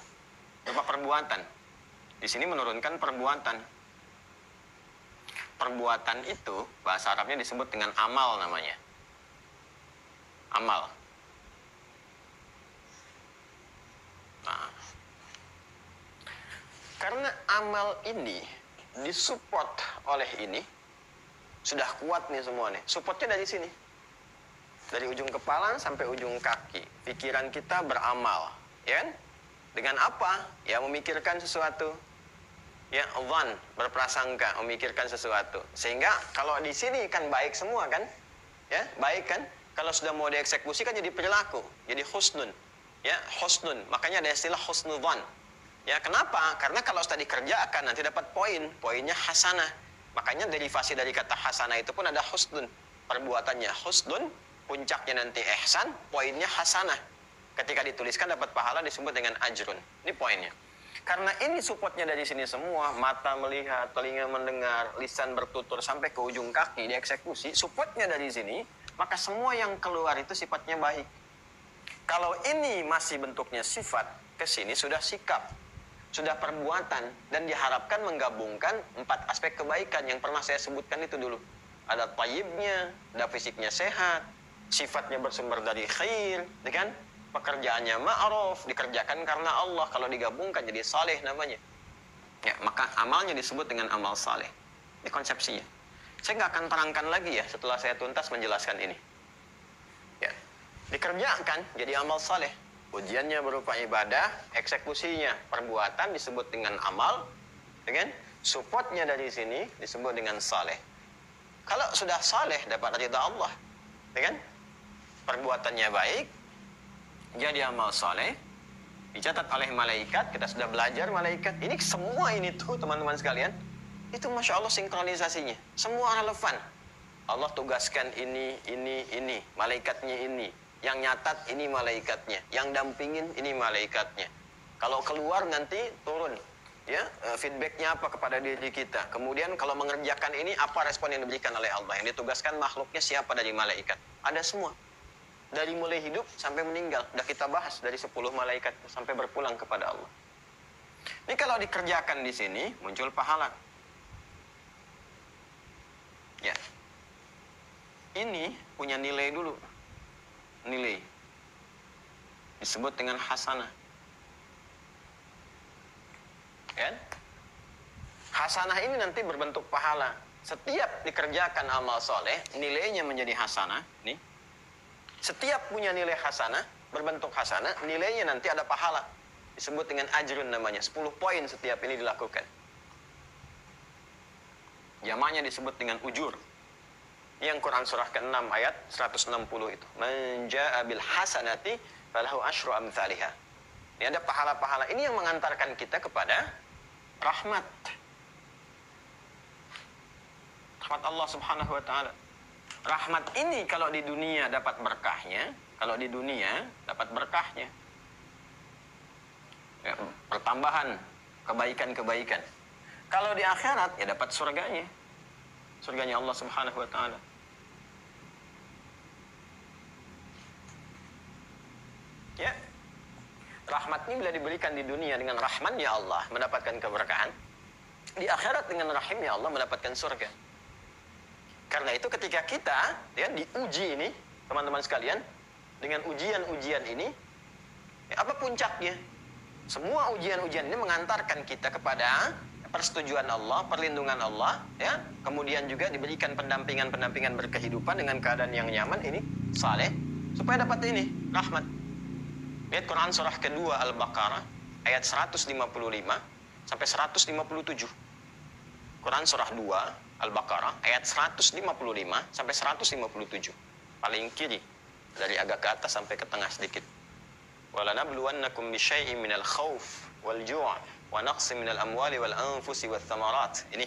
berupa perbuatan. Di sini menurunkan perbuatan. Perbuatan itu, bahasa Arabnya disebut dengan amal namanya. Amal. Nah, karena amal ini disupport oleh ini, sudah kuat nih semua nih. Supportnya dari sini. Dari ujung kepala sampai ujung kaki. Pikiran kita beramal. Ya kan? Dengan apa? Ya, memikirkan sesuatu. Ya, dhan, berprasangka, memikirkan sesuatu. Sehingga kalau di sini kan baik semua kan? Ya, baik kan? Kalau sudah mau dieksekusi kan jadi perilaku. Jadi husnun. Ya, husnun. Makanya ada istilah husnudhan. Ya, kenapa? Karena kalau sudah dikerjakan nanti dapat poin. Poinnya hasanah. Makanya derivasi dari kata hasanah itu pun ada husnun. Perbuatannya husnun, puncaknya nanti ihsan, poinnya hasanah. Ketika dituliskan dapat pahala disebut dengan ajrun. Ini poinnya. Karena ini supportnya dari sini semua, mata melihat, telinga mendengar, lisan bertutur sampai ke ujung kaki dieksekusi, supportnya dari sini, maka semua yang keluar itu sifatnya baik. Kalau ini masih bentuknya sifat, ke sini sudah sikap, sudah perbuatan, dan diharapkan menggabungkan 4 aspek kebaikan yang pernah saya sebutkan itu dulu. Ada tayyibnya, ada fisiknya sehat, sifatnya bersumber dari khair, kan? Pekerjaannya ma'ruf, dikerjakan karena Allah. Kalau digabungkan jadi saleh namanya. Ya, maka amalnya disebut dengan amal saleh. Ini konsepsinya. Saya nggak akan terangkan lagi ya setelah saya tuntas menjelaskan ini. Ya, dikerjakan jadi amal saleh. Ujiannya berupa ibadah, eksekusinya perbuatan disebut dengan amal, dengan supportnya dari sini disebut dengan saleh. Kalau sudah saleh dapat ridha Allah, kan? Perbuatannya baik, jadi amal saleh, dicatat oleh malaikat. Kita sudah belajar malaikat. Ini semua ini tuh teman-teman sekalian, itu Masya Allah sinkronisasinya. Semua relevan. Allah tugaskan ini. Malaikatnya ini. Yang nyatat ini malaikatnya. Yang dampingin ini malaikatnya. Kalau keluar nanti turun. Ya, feedbacknya apa kepada diri kita. Kemudian kalau mengerjakan ini, apa respon yang diberikan oleh Allah. Yang ditugaskan makhluknya siapa dari malaikat. Ada semua. Dari mulai hidup sampai meninggal. Sudah kita bahas dari 10 malaikat sampai berpulang kepada Allah. Ini kalau dikerjakan di sini, muncul pahala. Ya. Ini punya nilai dulu. Nilai. Disebut dengan hasanah. Kan? Hasanah ini nanti berbentuk pahala. Setiap dikerjakan amal soleh, nilainya menjadi hasanah. Nih. Setiap punya nilai hasanah, berbentuk hasanah, nilainya nanti ada pahala. Disebut dengan ajrun namanya. 10 poin setiap ini dilakukan. Jamaknya disebut dengan ujur. Yang Quran surah ke-6 ayat 160 itu. Man jaa bil hasanati falahu asyru amsalihha. Ini ada pahala-pahala. Ini yang mengantarkan kita kepada rahmat. Rahmat Allah subhanahu wa ta'ala. Rahmat ini kalau di dunia dapat berkahnya. Kalau di dunia dapat berkahnya. Ya, pertambahan kebaikan-kebaikan. Kalau di akhirat ya dapat surganya. Surganya Allah subhanahu wa ta'ala. Ya. Rahmat ini bila diberikan di dunia dengan rahmannya Allah mendapatkan keberkahan. Di akhirat dengan rahimnya Allah mendapatkan surga. Karena itu ketika kita ya, diuji ini, teman-teman sekalian, dengan ujian-ujian ini, ya, apa puncaknya? Semua ujian-ujian ini mengantarkan kita kepada persetujuan Allah, perlindungan Allah, ya. Kemudian juga diberikan pendampingan-pendampingan berkehidupan dengan keadaan yang nyaman ini, saleh, supaya dapat ini, rahmat. Lihat Quran surah kedua Al-Baqarah ayat 155 sampai 157. Quran surah 2 Al-Baqarah ayat 155 sampai 157. Paling kiri dari agak ke atas sampai ke tengah sedikit. Walanabluwannakum bisyai'in minal khauf wal ju' wa naqsin minal amwali wal anfusi wath thamarat. Ini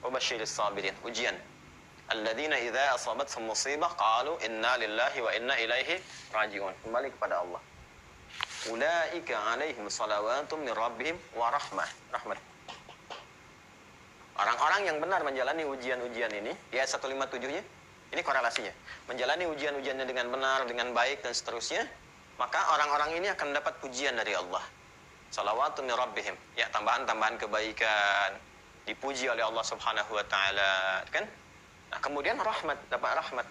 wabashshiris sabirin, ujian. Alladzina idza asabathum musibah qalu inna lillahi wa inna ilaihi raji'un. Kembali kepada Allah. Ulaika alaihim salawatum min rabbihim wa rahmah. Rahmat. Orang-orang yang benar menjalani ujian-ujian ini, di ayat 157-nya, ini korelasinya. Menjalani ujian-ujiannya dengan benar, dengan baik, dan seterusnya, maka orang-orang ini akan mendapat pujian dari Allah. Salawatum min rabbihim. Ya, tambahan-tambahan kebaikan. Dipuji oleh Allah subhanahu wa ta'ala. Kan? Nah, kemudian rahmat, dapat rahmat.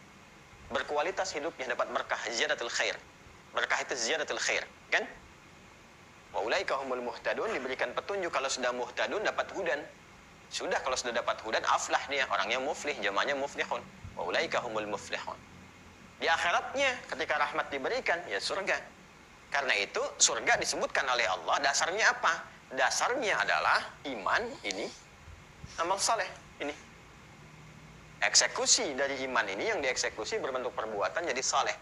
Berkualitas hidupnya, dapat berkah, ziyadatul khair. Berkah itu ziyadatul khair. Kan? Wa ulaika humul muhtadun, diberikan petunjuk. Kalau sudah muhtadun, dapat hudan. Sudah kalau sudah dapat hudan, aflah dia. Orangnya muflih, jamaknya muflihun. Wa ulaika humul muflihun. Di akhiratnya, ketika rahmat diberikan, ya surga. Karena itu, surga disebutkan oleh Allah. Dasarnya apa? Dasarnya adalah iman, ini, amal saleh, ini. Eksekusi dari iman ini, yang dieksekusi berbentuk perbuatan jadi saleh.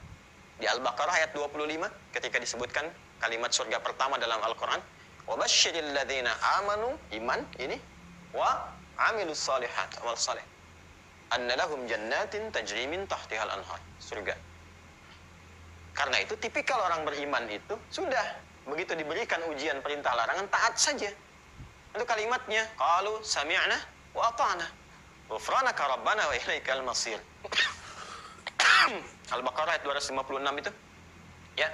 Di Al-Baqarah ayat 25, ketika disebutkan kalimat surga pertama dalam Al-Quran, وَبَشِّرِ الَّذِينَ آمَنُوا, iman, ini, وَعَمِلُوا الصَّالِحَاتِ, amal saleh. Anna lahum jannatin tajri min tahtihal anhar. Surga. Karena itu tipikal orang beriman itu sudah begitu diberikan ujian perintah larangan taat saja. Itu kalimatnya qalu sami'na wa ata'na. Ghufranaka rabbana wa ilaikal masir. Al-Baqarah ayat 256 itu. Ya.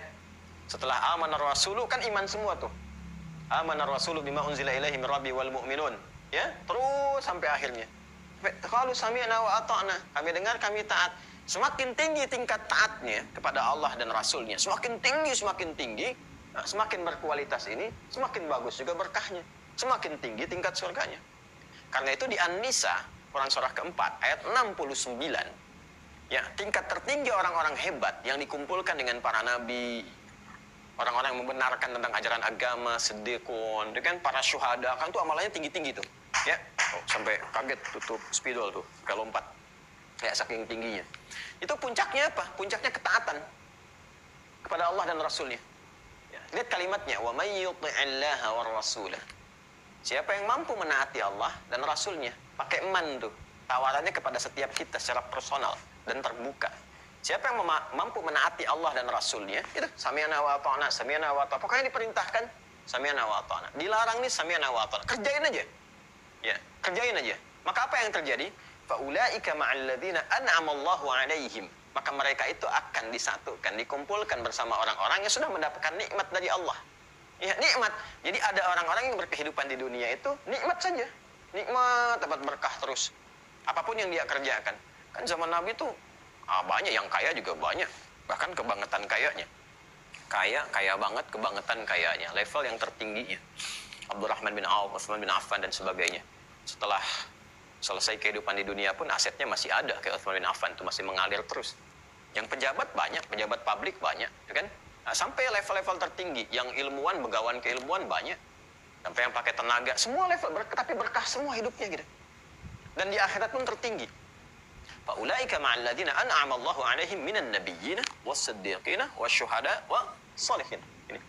Setelah amanar rasulu kan iman semua tuh. Amanar rasulu bima unzila ilaihi min rabbi wal mu'minun. Ya, terus sampai akhirnya. Qalu sami'na wa ata'na. Kami dengar, kami taat. Semakin tinggi tingkat taatnya kepada Allah dan Rasulnya, semakin tinggi, nah, semakin berkualitas ini, semakin bagus juga berkahnya. Semakin tinggi tingkat surganya. Karena itu di An-Nisa, Quran surah keempat, ayat 69, ya, tingkat tertinggi orang-orang hebat yang dikumpulkan dengan para nabi, orang-orang yang membenarkan tentang ajaran agama, sedekon, dengan para syuhada, kan tuh amalannya tinggi-tinggi tuh. Ya, sampai kaget tutup spidol tuh, kalau lompat. Ya, saking tingginya. Itu puncaknya apa? Puncaknya ketaatan kepada Allah dan Rasulnya. Ya, lihat kalimatnya, wa may yuti'illaha war rasulah. Siapa yang mampu menaati Allah dan Rasulnya, pakai man tuh. Tawarannya kepada setiap kita secara personal dan terbuka. Siapa yang mampu menaati Allah dan Rasulnya, itu sami'na wa ata'na, sami'na wa ata'na. Pokoknya diperintahkan sami'na wa ata'na. Dilarang nih sami'na wa ata'na. Kerjain aja. Ya, kerjain aja. Maka apa yang terjadi? Faulaika ma'al ladzina an'ama Allahu 'alaihim. Maka mereka itu akan disatukan, dikumpulkan bersama orang-orang yang sudah mendapatkan nikmat dari Allah. Ya, nikmat. Jadi ada orang-orang yang berkehidupan di dunia itu nikmat saja. Nikmat, dapat berkah terus. Apapun yang dia kerjakan. Kan zaman Nabi itu banyak yang kaya juga banyak. Bahkan kebangetan kayanya. Kaya banget, kebangetan kayanya. Level yang tertingginya. Abdurrahman bin Auf, Utsman bin Affan dan sebagainya. Setelah selesai kehidupan di dunia pun asetnya masih ada. Kayak Utsman bin Affan itu masih mengalir terus. Yang pejabat banyak, pejabat publik banyak, ya kan? Nah, sampai level-level tertinggi, yang ilmuwan, begawan keilmuan banyak. Sampai yang pakai tenaga, semua level, tapi berkah semua hidupnya gitu. Dan di akhirat pun tertinggi. Faulaika ma'al ladzina an'ama Allahu 'alaihim minan nabiyyina was-siddiqina wasyuhada was-shalihin. Ini.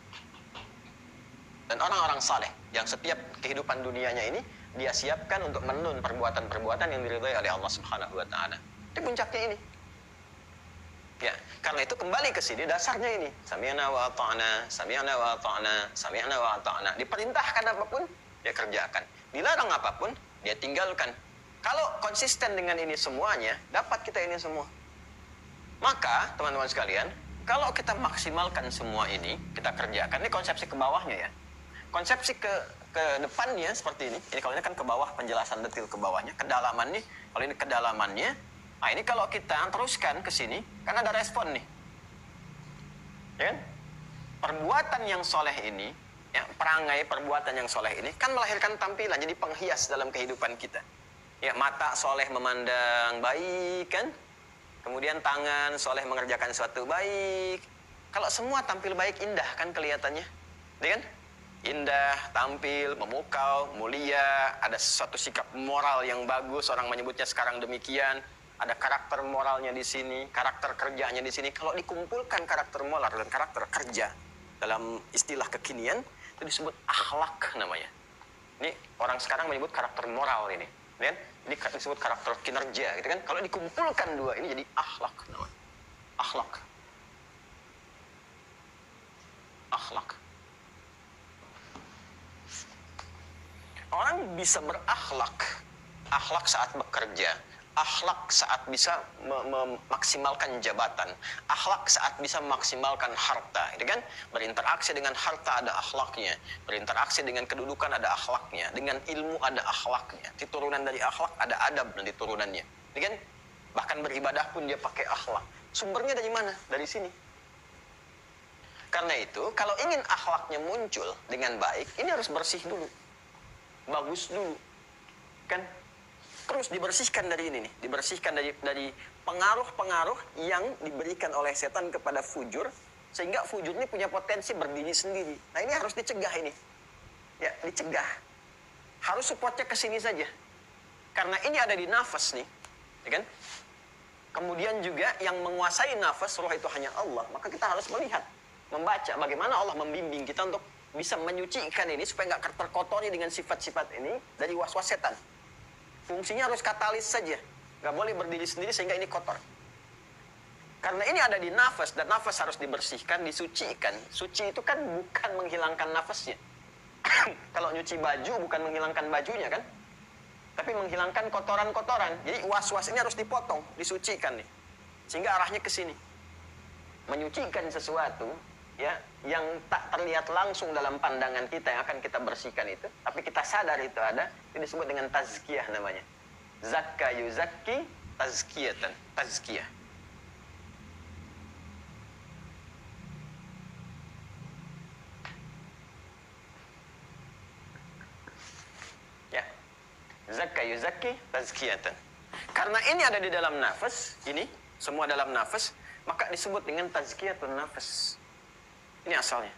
Dan orang-orang saleh yang setiap kehidupan dunianya ini dia siapkan untuk menun perbuatan-perbuatan yang diridhai oleh Allah Subhanahu wa taala. Di puncaknya ini. Ya, karena itu kembali ke sini dasarnya ini. Sami'na wa ata'na, sami'na wa ata'na, sami'na wa ata'na. Diperintahkan apapun dia kerjakan. Dilarang apapun dia tinggalkan. Kalau konsisten dengan ini semuanya, dapat kita ini semua. Maka, teman-teman sekalian, kalau kita maksimalkan semua ini, kita kerjakan, ini konsepsi ke bawahnya ya. Konsepsi ke depannya seperti ini. Ini kalau ini kan ke bawah, penjelasan detail ke bawahnya. Kedalaman nih, kalau ini kedalamannya. Nah ini kalau kita teruskan ke sini, kan ada respon nih. Ya kan? Perbuatan yang soleh ini, ya, perangai perbuatan yang soleh ini, kan melahirkan tampilan, jadi penghias dalam kehidupan kita. Ya, mata soleh memandang baik kan, kemudian tangan soleh mengerjakan sesuatu baik. Kalau semua tampil baik, indah kan kelihatannya, ya kan? Indah, tampil, memukau, mulia, ada suatu sikap moral yang bagus, orang menyebutnya sekarang demikian. Ada karakter moralnya di sini, karakter kerjanya di sini. Kalau dikumpulkan karakter moral dan karakter kerja dalam istilah kekinian, itu disebut akhlak namanya. Ini orang sekarang menyebut karakter moral ini. Kan? Ini disebut karakter kinerja gitu kan. Kalau dikumpulkan dua ini jadi akhlak namanya. Akhlak. Akhlak. Orang bisa berakhlak. Akhlak saat bekerja. Akhlak saat bisa memaksimalkan jabatan. Akhlak saat bisa memaksimalkan harta, gitu kan? Berinteraksi dengan harta ada akhlaknya. Berinteraksi dengan kedudukan ada akhlaknya. Dengan ilmu ada akhlaknya. Diturunan dari akhlak ada adab di turunannya, gitu kan? Bahkan beribadah pun dia pakai akhlak. Sumbernya dari mana? Dari sini. Karena itu, kalau ingin akhlaknya muncul dengan baik, ini harus bersih dulu. Bagus dulu. Kan? Terus dibersihkan dari ini nih, dibersihkan dari pengaruh-pengaruh yang diberikan oleh setan kepada fujur, sehingga fujur ini punya potensi berdiri sendiri. Nah ini harus dicegah ini, ya dicegah. Harus supportnya ke sini saja, karena ini ada di nafas nih, ya kan? Kemudian juga yang menguasai nafas roh itu hanya Allah. Maka kita harus melihat, membaca bagaimana Allah membimbing kita untuk bisa menyucikan ini supaya nggak terkotori dengan sifat-sifat ini dari was-was setan. Fungsinya harus katalis saja. Nggak boleh berdiri sendiri sehingga ini kotor. Karena ini ada di nafas, dan nafas harus dibersihkan, disucikan. Suci itu kan bukan menghilangkan nafasnya. Kalau nyuci baju bukan menghilangkan bajunya kan. Tapi menghilangkan kotoran-kotoran. Jadi was-was ini harus dipotong, disucikan nih. Sehingga arahnya ke sini. Menyucikan sesuatu ya yang tak terlihat langsung dalam pandangan kita yang akan kita bersihkan itu, tapi kita sadar itu ada, itu disebut dengan tazkiyah namanya. Zakka yuzakki tazkiyatan, tazkiyah. Ya. Zakka yuzakki tazkiyatan. Karena ini ada di dalam nafas, ini semua dalam nafas, maka disebut dengan tazkiyatun nafas. Ini asalnya.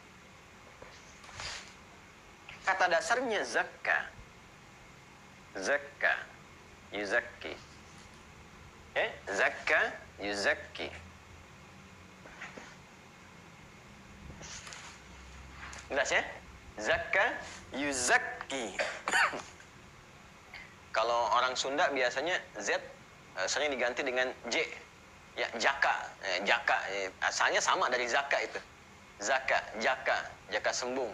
Kata dasarnya zakka. Zakka, yuzakki. Zakka, yuzakki. Jelas ya? Zakka, yuzakki. Kalau orang Sunda biasanya Z sering diganti dengan J. Ya, jaka. Jaka. Asalnya sama dari zakka itu. Zaka, jaka, jaka sembung,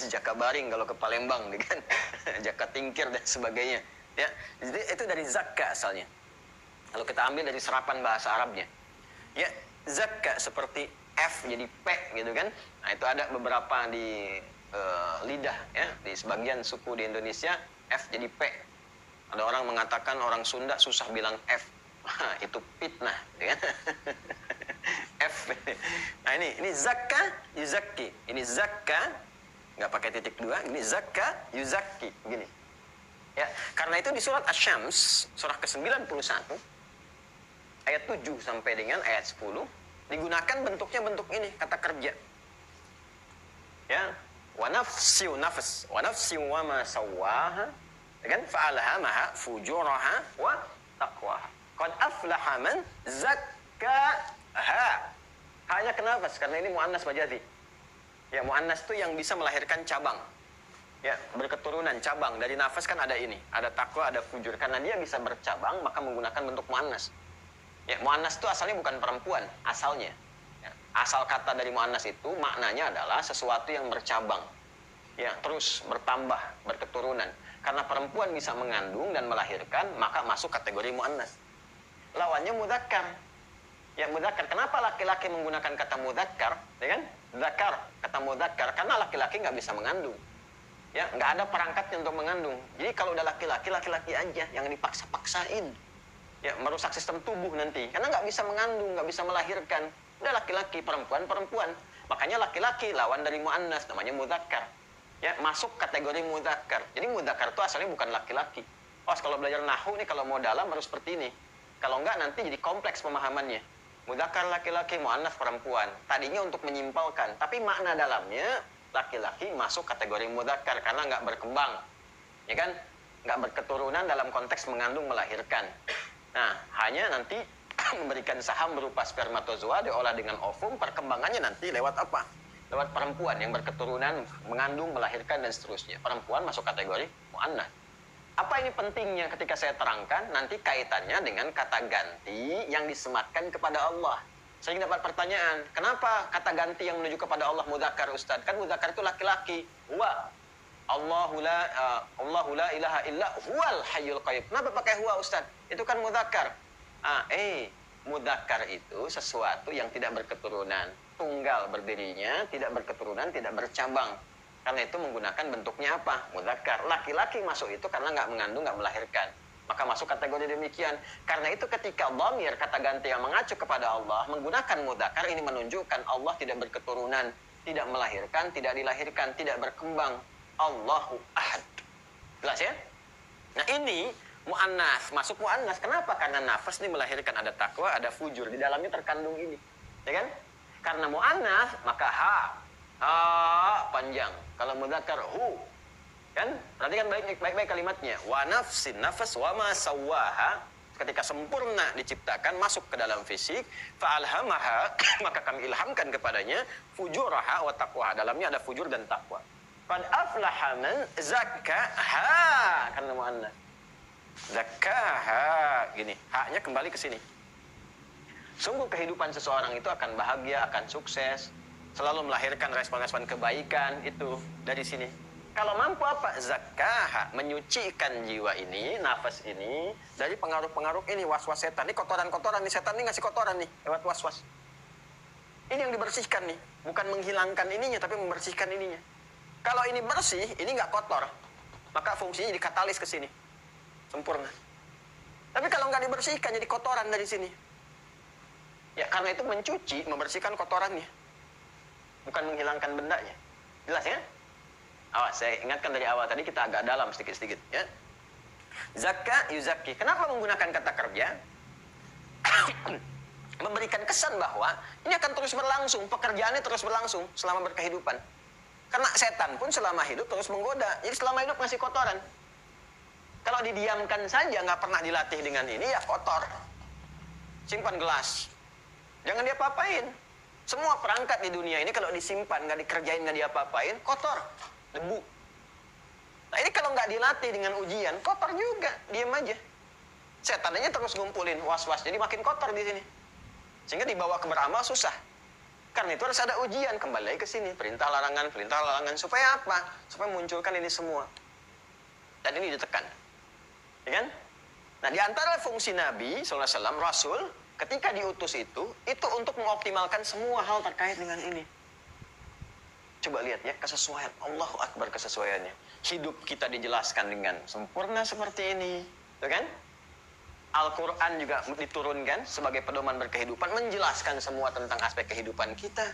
Jaka baring kalau ke Palembang, kan? Jaka tingkir dan sebagainya. Ya, jadi itu dari zakka asalnya. Kalau kita ambil dari serapan bahasa Arabnya, ya zakka seperti F jadi P gitu kan. Nah itu ada beberapa di lidah ya, di sebagian suku di Indonesia F jadi P. Ada orang mengatakan orang Sunda susah bilang F. Itu fitnah ya. F. Nah ini zakka yuzakki. Ini zakka nggak pakai titik dua, ini zakka yuzakki begini. Ya, karena itu di surat Asy-Syams surah ke-91 ayat 7 sampai dengan ayat 10 digunakan bentuknya bentuk ini, kata kerja. Ya, wa nafsi nafs, wa nafsi wa ma sawwaha, kan? Fa'alhamaha fujuraha wa taqwaha. Qad aflaha man zakkaha. Hanya kenapa? Karena ini muannas majadi. Ya, muannas itu yang bisa melahirkan cabang. Ya, berketurunan cabang dari nafas kan ada ini, ada takwa, ada fujur. Karena dia bisa bercabang, maka menggunakan bentuk muannas. Ya, muannas itu asalnya bukan perempuan, asalnya. Ya, asal kata dari muannas itu maknanya adalah sesuatu yang bercabang. Ya, terus bertambah, berketurunan. Karena perempuan bisa mengandung dan melahirkan, maka masuk kategori muannas. Lawannya mudzakkar. Ya, mudzakkar. Kenapa laki-laki menggunakan kata mudzakkar? Ya kan? Zakar, kata mudzakkar, karena laki-laki nggak bisa mengandung. Ya, nggak ada perangkatnya untuk mengandung. Jadi kalau udah laki-laki, laki-laki aja, yang dipaksa-paksain. Ya, merusak sistem tubuh nanti. Karena nggak bisa mengandung, nggak bisa melahirkan. Udah laki-laki, perempuan, perempuan. Makanya laki-laki lawan dari muannas, namanya mudzakkar. Ya, masuk kategori mudzakkar. Jadi mudzakkar itu asalnya bukan laki-laki. Oh, kalau belajar nahwu nih, kalau mau dalam harus seperti ini. Kalau nggak nanti jadi kompleks pemahamannya. Mudzakkar laki-laki, muannas perempuan. Tadinya untuk menyimpalkan, tapi makna dalamnya laki-laki masuk kategori mudzakkar karena nggak berkembang, ya kan? Nggak berketurunan dalam konteks mengandung melahirkan. Nah, hanya nanti memberikan saham berupa spermatozoa diolah dengan ovum, perkembangannya nanti lewat apa? Lewat perempuan yang berketurunan, mengandung, melahirkan dan seterusnya. Perempuan masuk kategori muannas. Apa ini pentingnya ketika saya terangkan? Nanti kaitannya dengan kata ganti yang disematkan kepada Allah. Saya dapat pertanyaan, kenapa kata ganti yang menuju kepada Allah mudzakkar, Ustaz? Kan mudzakkar itu laki-laki. Huwa. Allahu la ilaha illa huwal hayyul qayyum. Kenapa pakai huwa, Ustaz? Itu kan mudzakkar. Mudzakkar itu sesuatu yang tidak berketurunan. Tunggal berdirinya, tidak berketurunan, tidak bercabang. Karena itu menggunakan bentuknya apa? Mudzakkar. Laki-laki masuk itu karena nggak mengandung, nggak melahirkan. Maka masuk kategori demikian. Karena itu ketika dhamir, kata ganti yang mengacu kepada Allah, menggunakan mudzakkar, ini menunjukkan Allah tidak berketurunan, tidak melahirkan, tidak dilahirkan, tidak berkembang. Allahu ahad. Jelas ya? Nah ini mu'annas, masuk mu'annas. Kenapa? Karena nafas ini melahirkan, ada takwa, ada fujur. Di dalamnya terkandung ini. Ya kan? Karena mu'annas, maka ha panjang. Kalau mudzakkar hu. Kan? Perhatikan baik-baik kalimatnya. Wa nafsin, nafas, wa ma sawwaha. Ketika sempurna diciptakan, masuk ke dalam fisik. Fa'alhamaha, maka kami ilhamkan kepadanya. Fujuraha wa taqwaha. Dalamnya ada fujur dan taqwa. Qad aflaha man zakkaha. Karena mu'annas. Zakkaha. Gini, haknya kembali ke sini. Sungguh kehidupan seseorang itu akan bahagia, akan sukses. Selalu melahirkan respon-respon kebaikan. Itu dari sini. Kalau mampu apa? Zakkaha, menyucikan jiwa ini, nafas ini, dari pengaruh-pengaruh ini, was-was setan. Ini kotoran-kotoran nih, setan ini ngasih kotoran nih, lewat was-was. Ini yang dibersihkan nih, bukan menghilangkan ininya, tapi membersihkan ininya. Kalau ini bersih, ini nggak kotor, maka fungsinya jadi katalis ke sini, sempurna. Tapi kalau nggak dibersihkan, jadi kotoran dari sini. Ya, karena itu mencuci, membersihkan kotorannya, bukan menghilangkan bendanya. Jelas ya? Awas, saya ingatkan dari awal tadi kita agak dalam sedikit-sedikit ya. Zakka yuzakki. Kenapa menggunakan kata kerja? Memberikan kesan bahwa ini akan terus berlangsung, pekerjaannya terus berlangsung selama berkehidupan. Karena setan pun selama hidup terus menggoda. Jadi selama hidup ngasih kotoran. Kalau didiamkan saja, nggak pernah dilatih dengan ini, ya kotor. Simpan gelas. Jangan diapa-apain. Semua perangkat di dunia ini kalau disimpan, nggak dikerjain, nggak diapa-apain, kotor. Debu. Nah ini kalau nggak dilatih dengan ujian, kotor juga, diam aja. Setannya terus ngumpulin was-was, jadi makin kotor di sini. Sehingga dibawa ke beramal susah. Karena itu harus ada ujian. Kembali lagi ke sini, perintah larangan. Supaya apa? Supaya munculkan ini semua. Dan ini ditekan. Ya kan? Nah, di antara fungsi Nabi SAW, Rasul, ketika diutus itu untuk mengoptimalkan semua hal terkait dengan ini. Coba lihat ya, kesesuaian. Allahu Akbar kesesuaiannya. Hidup kita dijelaskan dengan sempurna seperti ini. Ya kan? Al-Quran juga diturunkan sebagai pedoman berkehidupan, menjelaskan semua tentang aspek kehidupan kita.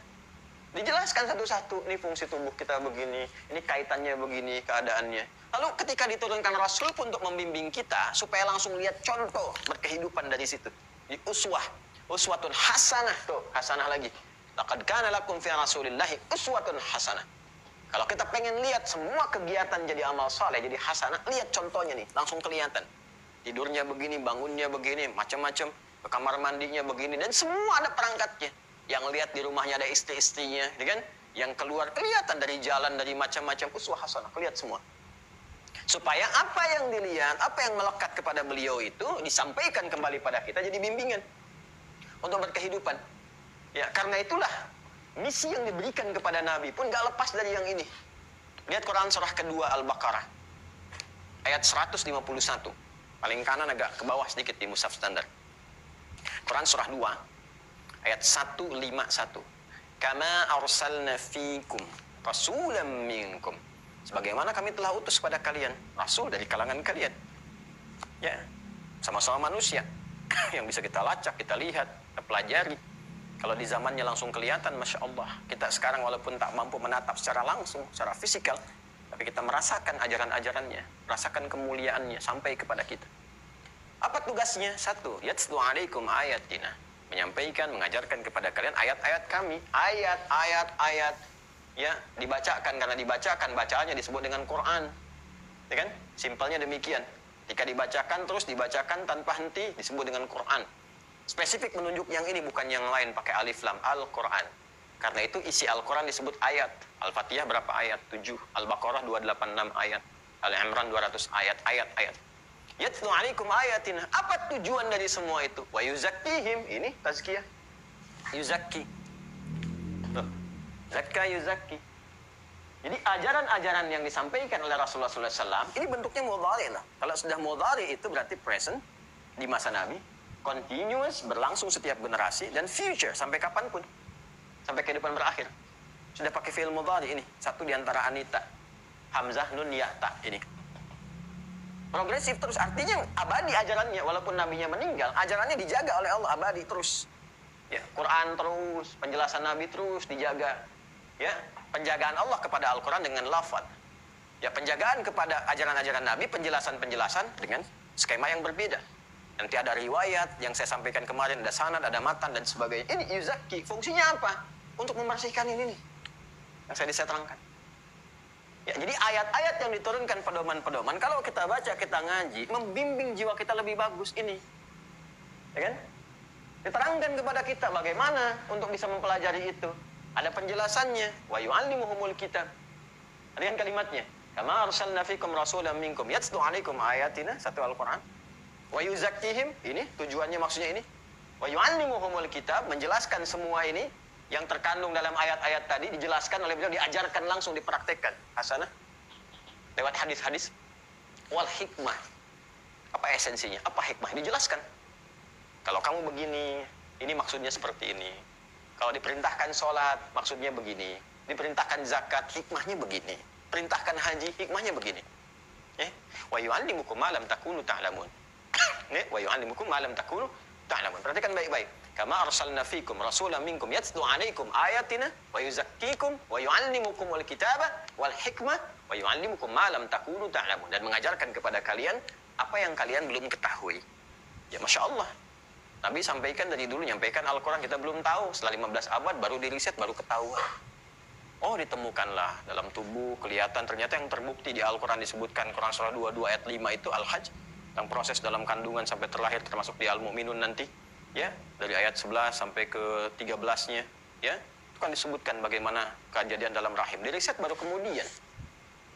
Dijelaskan satu-satu, ini fungsi tubuh kita begini, ini kaitannya begini, keadaannya. Lalu ketika diturunkan Rasul pun untuk membimbing kita, supaya langsung lihat contoh berkehidupan dari situ. Di uswatun hasanah, tuh, hasanah lagi. Laqad kana lakum fi Rasulillahi uswatun hasanah. Kalau kita pengen lihat semua kegiatan jadi amal saleh, jadi hasanah, lihat contohnya nih, langsung kelihatan. Tidurnya begini, bangunnya begini, macam-macam. Ke kamar mandinya begini, dan semua ada perangkatnya. Yang lihat di rumahnya ada istri-istrinya, ya kan? Yang keluar kelihatan dari jalan, dari macam-macam, uswah hasanah, kelihatan semua. Supaya apa yang dilihat, apa yang melekat kepada beliau itu disampaikan kembali pada kita jadi bimbingan untuk berkehidupan. Ya, karena itulah misi yang diberikan kepada Nabi pun gak lepas dari yang ini. Lihat Quran surah kedua Al-Baqarah ayat 151. Paling kanan agak ke bawah sedikit di mushaf standar. Quran surah 2 ayat 151. Kama arsalna fikum rasulan minkum. Sebagaimana kami telah utus pada kalian rasul dari kalangan kalian. Ya, sama-sama manusia yang bisa kita lacak, kita lihat, kita pelajari. Kalau di zamannya langsung kelihatan, Masya Allah. Kita sekarang walaupun tak mampu menatap secara langsung, secara fisikal, tapi kita merasakan ajaran-ajarannya, merasakan kemuliaannya sampai kepada kita. Apa tugasnya? Satu, yatslu alaikum ayatina. Menyampaikan, mengajarkan kepada kalian ayat-ayat kami. Ayat. Ya, dibacakan. Karena dibacakan, bacaannya disebut dengan Quran. Ya kan? Simpelnya demikian. Jika dibacakan, terus dibacakan tanpa henti, disebut dengan Quran. Spesifik menunjuk yang ini, bukan yang lain, pakai alif lam, Al-Quran. Karena itu isi Al-Quran disebut ayat. Al-Fatihah berapa ayat? 7. Al-Baqarah 286 ayat. Al-Imran 200 ayat. Ayat. Yatlu alaikum ayatina. Apa tujuan dari semua itu? Wa yuzakkihim. Ini tazkiyah. Yuzakki. Tuh. Zakka yuzakki. Jadi ajaran-ajaran yang disampaikan oleh Rasulullah SAW, ini bentuknya mudhari lah. Kalau sudah mudhari itu berarti present di masa Nabi. Continuous, berlangsung setiap generasi. Dan future, sampai kapanpun. Sampai kehidupan berakhir. Sudah pakai fi'il mudhari ini. Satu di antara Anita. Hamzah, Nun, Ya, Ta. Ini. Progresif terus. Artinya abadi ajarannya. Walaupun nabinya meninggal, ajarannya dijaga oleh Allah. Abadi terus. Ya, Quran terus. Penjelasan Nabi terus dijaga. Ya, penjagaan Allah kepada Al-Quran dengan lafaz. Ya, penjagaan kepada ajaran-ajaran Nabi, penjelasan-penjelasan dengan skema yang berbeda. Nanti ada riwayat yang saya sampaikan kemarin, ada sanad, ada matan, dan sebagainya. Ini yuzaki. Fungsinya apa? Untuk membersihkan ini nih. Yang saya terangkan. Ya, jadi ayat-ayat yang diturunkan pedoman-pedoman, kalau kita baca, kita ngaji, membimbing jiwa kita lebih bagus ini. Ya kan? Diterangkan kepada kita bagaimana untuk bisa mempelajari itu. Ada penjelasannya. Wa yu'allimuhumul kitab. Lihat kalimatnya. Kama arsalna fikum rasulan minkum yatslu alaikum ayatina, satu Al-Quran. Wa yuzakkihim, ini tujuannya maksudnya ini. Wa yu'allimuhumul kitab, menjelaskan semua ini yang terkandung dalam ayat-ayat tadi, dijelaskan oleh beliau, diajarkan langsung, dipraktekkan. Hasanah. Lewat hadis-hadis. Wal hikmah. Apa esensinya? Apa hikmah? Dijelaskan. Kalau kamu begini, ini maksudnya seperti ini. Kalau diperintahkan sholat, maksudnya begini. Diperintahkan zakat, hikmahnya begini. Perintahkan haji, hikmahnya begini. Wa yu'allimukum ma lam takunu ta'lamun. Wa yu'allimukum ma lam takunu ta'lamun. Perhatikan baik-baik. Kama arsalna fikum rasulan minkum yatslu 'alaikum ayatina wa yuzakkikum wa yu'allimukumul kitaba wal hikmah wa yu'allimukum ma lam takunu ta'lamun, dan mengajarkan kepada kalian apa yang kalian belum ketahui. Ya, Masya Allah. Nabi sampaikan dari dulu, nyampaikan Al-Quran, kita belum tahu. Setelah 15 abad baru diriset, baru ketahuan. Oh, ditemukanlah dalam tubuh, kelihatan. Ternyata yang terbukti di Al-Quran disebutkan, Quran surah 22 ayat 5 itu Al-Hajj, tentang proses dalam kandungan sampai terlahir, termasuk di Al-Mu'minun nanti. Ya, dari ayat 11 sampai ke 13-nya. Ya, itu kan disebutkan bagaimana kejadian dalam rahim. Diriset baru kemudian.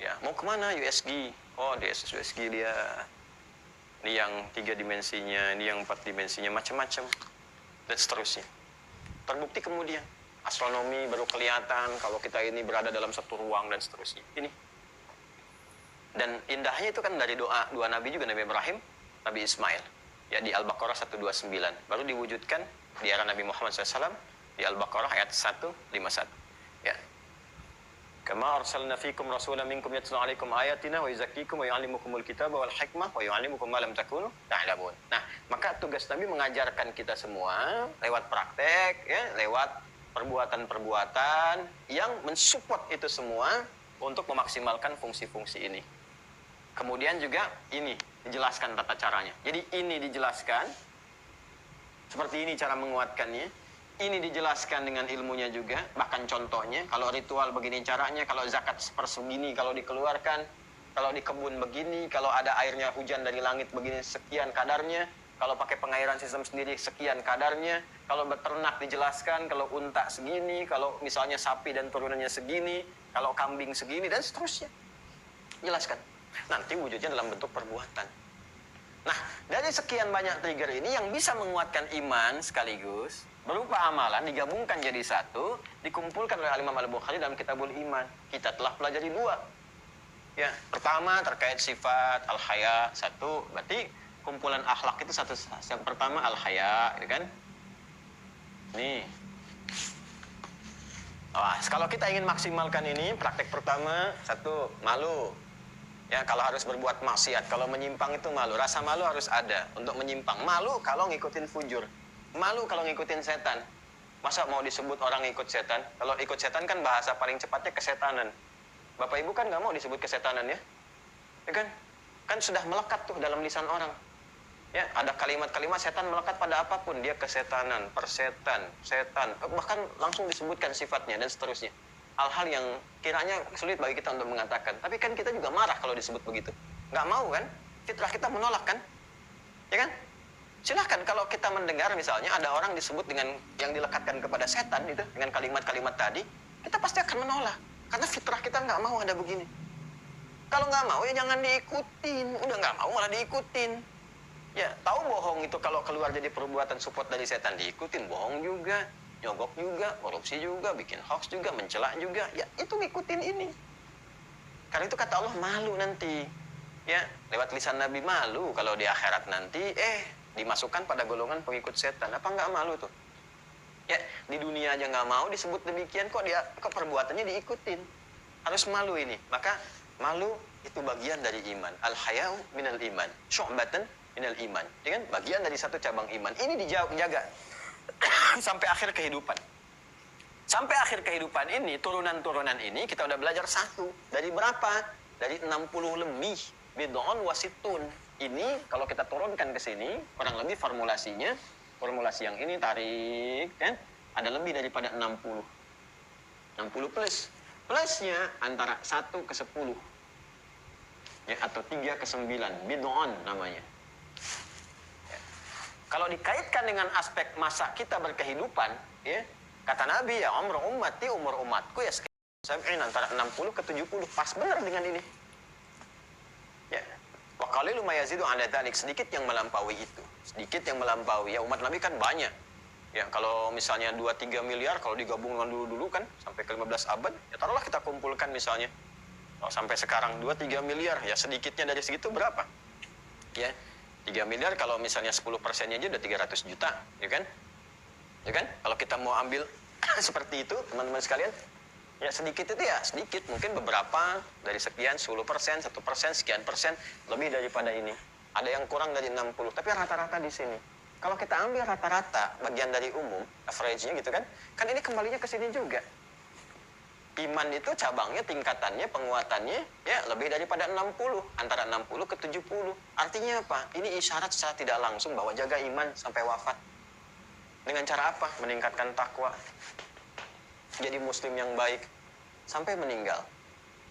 Ya, mau kemana USG? Oh, di USG dia... Ini yang 3 dimensinya, ini yang 4 dimensinya, macam-macam. Dan seterusnya. Terbukti kemudian. astronomi baru kelihatan kalau kita ini berada dalam satu ruang dan seterusnya. Ini. Dan indahnya itu kan dari doa dua nabi juga, Nabi Ibrahim, Nabi Ismail. Ya di Al-Baqarah 129. Baru diwujudkan di era Nabi Muhammad SAW di Al-Baqarah ayat 151. Ya. Kama arsalna fikum rasulan minkum yatlu alaikum ayatina wa yuzakkikum wa yu'allimukumul kitaba wal hikmah wa yu'allimukum ma lam takunu ta'lamun. Nah, maka tugas Nabi mengajarkan kita semua lewat praktek, ya, lewat perbuatan-perbuatan yang mensupport itu semua untuk memaksimalkan fungsi-fungsi ini. Kemudian juga ini dijelaskan tata caranya. Jadi ini dijelaskan seperti ini cara menguatkannya. Ini dijelaskan dengan ilmunya juga, bahkan contohnya, kalau ritual begini caranya, kalau zakat sepersegini kalau dikeluarkan, kalau di kebun begini, kalau ada airnya hujan dari langit begini sekian kadarnya, kalau pakai pengairan sistem sendiri sekian kadarnya, kalau beternak dijelaskan, kalau unta segini, kalau misalnya sapi dan turunannya segini, kalau kambing segini, dan seterusnya. Jelaskan. Nanti wujudnya dalam bentuk perbuatan. Nah, dari sekian banyak trigger ini yang bisa menguatkan iman sekaligus berupa amalan digabungkan jadi satu, dikumpulkan oleh Imam Al-Bukhari dalam Kitabul Iman. Kita telah pelajari dua. Ya, pertama terkait sifat al-haya, satu, berarti kumpulan akhlak itu satu. Yang pertama al-haya, gitu kan? Nih. Wah, kalau kita ingin maksimalkan ini, praktek pertama, satu, malu. Ya, kalau harus berbuat maksiat, kalau menyimpang itu malu. Rasa malu harus ada untuk menyimpang. Malu kalau ngikutin fujur. Malu kalau ngikutin setan. Masa mau disebut orang ikut setan? Kalau ikut setan kan bahasa paling cepatnya kesetanan. Bapak Ibu kan nggak mau disebut kesetanan ya? Ya kan? Kan sudah melekat tuh dalam lisan orang. Ya, ada kalimat-kalimat setan melekat pada apapun. Dia kesetanan, persetan, setan. Bahkan langsung disebutkan sifatnya dan seterusnya. Hal-hal yang kiranya sulit bagi kita untuk mengatakan. Tapi kan kita juga marah kalau disebut begitu. Nggak mau kan? Fitrah kita menolak kan? Ya kan? Silahkan kalau kita mendengar misalnya ada orang disebut dengan yang dilekatkan kepada setan itu dengan kalimat-kalimat tadi, kita pasti akan menolak. Karena fitrah kita nggak mau ada begini. Kalau nggak mau ya jangan diikutin. Udah nggak mau malah diikutin. Ya, tahu bohong itu kalau keluar jadi perbuatan support dari setan diikutin, bohong juga. Nyogok juga, korupsi juga, bikin hoax juga, mencela juga, ya itu ngikutin ini. Karena itu kata Allah malu nanti. Ya, lewat lisan Nabi malu kalau di akhirat nanti, dimasukkan pada golongan pengikut setan. Apa nggak malu tuh? Ya, di dunia aja nggak mau disebut demikian, kok perbuatannya diikutin. Harus malu ini. Maka malu itu bagian dari iman. Al-haya'u minal iman. Syu'batan minal iman. Ya kan? Bagian dari satu cabang iman. Ini dijaga. Sampai akhir kehidupan. Sampai akhir kehidupan ini, turunan-turunan ini kita udah belajar satu. Dari berapa? Dari 60 lebih. Bid'un wasitun. Ini kalau kita turunkan ke sini, kurang lebih formulasinya, formulasi yang ini tarik, kan? Ada lebih daripada 60. 60 plus. Plusnya antara 1 ke 10. Ya, atau 3 ke 9. Bid'un namanya. Kalau dikaitkan dengan aspek masa kita berkehidupan, ya, kata Nabi, ya umur umatku ya sekian antara 60 ke 70, pas benar dengan ini. Ya, wa qalilu ma yazidu 'ala dzalik, sedikit yang melampaui itu. Sedikit yang melampaui. Ya umat Nabi kan banyak. Ya, kalau misalnya 2-3 miliar kalau digabungkan dulu-dulu kan sampai ke 15 abad, ya taruhlah kita kumpulkan misalnya. Kalau sampai sekarang 2-3 miliar, ya sedikitnya dari segitu berapa? Ya. 3 miliar kalau misalnya 10%-nya aja udah 300 juta, ya kan? Ya kan? Kalau kita mau ambil seperti itu, teman-teman sekalian, ya sedikit itu ya sedikit, mungkin beberapa dari sekian 10%, 1%, sekian persen, lebih daripada ini. Ada yang kurang dari 60, tapi rata-rata di sini. Kalau kita ambil rata-rata bagian dari umum, average-nya gitu kan ini kembalinya ke sini juga. Iman itu cabangnya, tingkatannya, penguatannya ya lebih daripada 60, antara 60 ke 70. Artinya apa? Ini isyarat secara tidak langsung bahwa jaga iman sampai wafat. Dengan cara apa? Meningkatkan takwa. Jadi muslim yang baik sampai meninggal.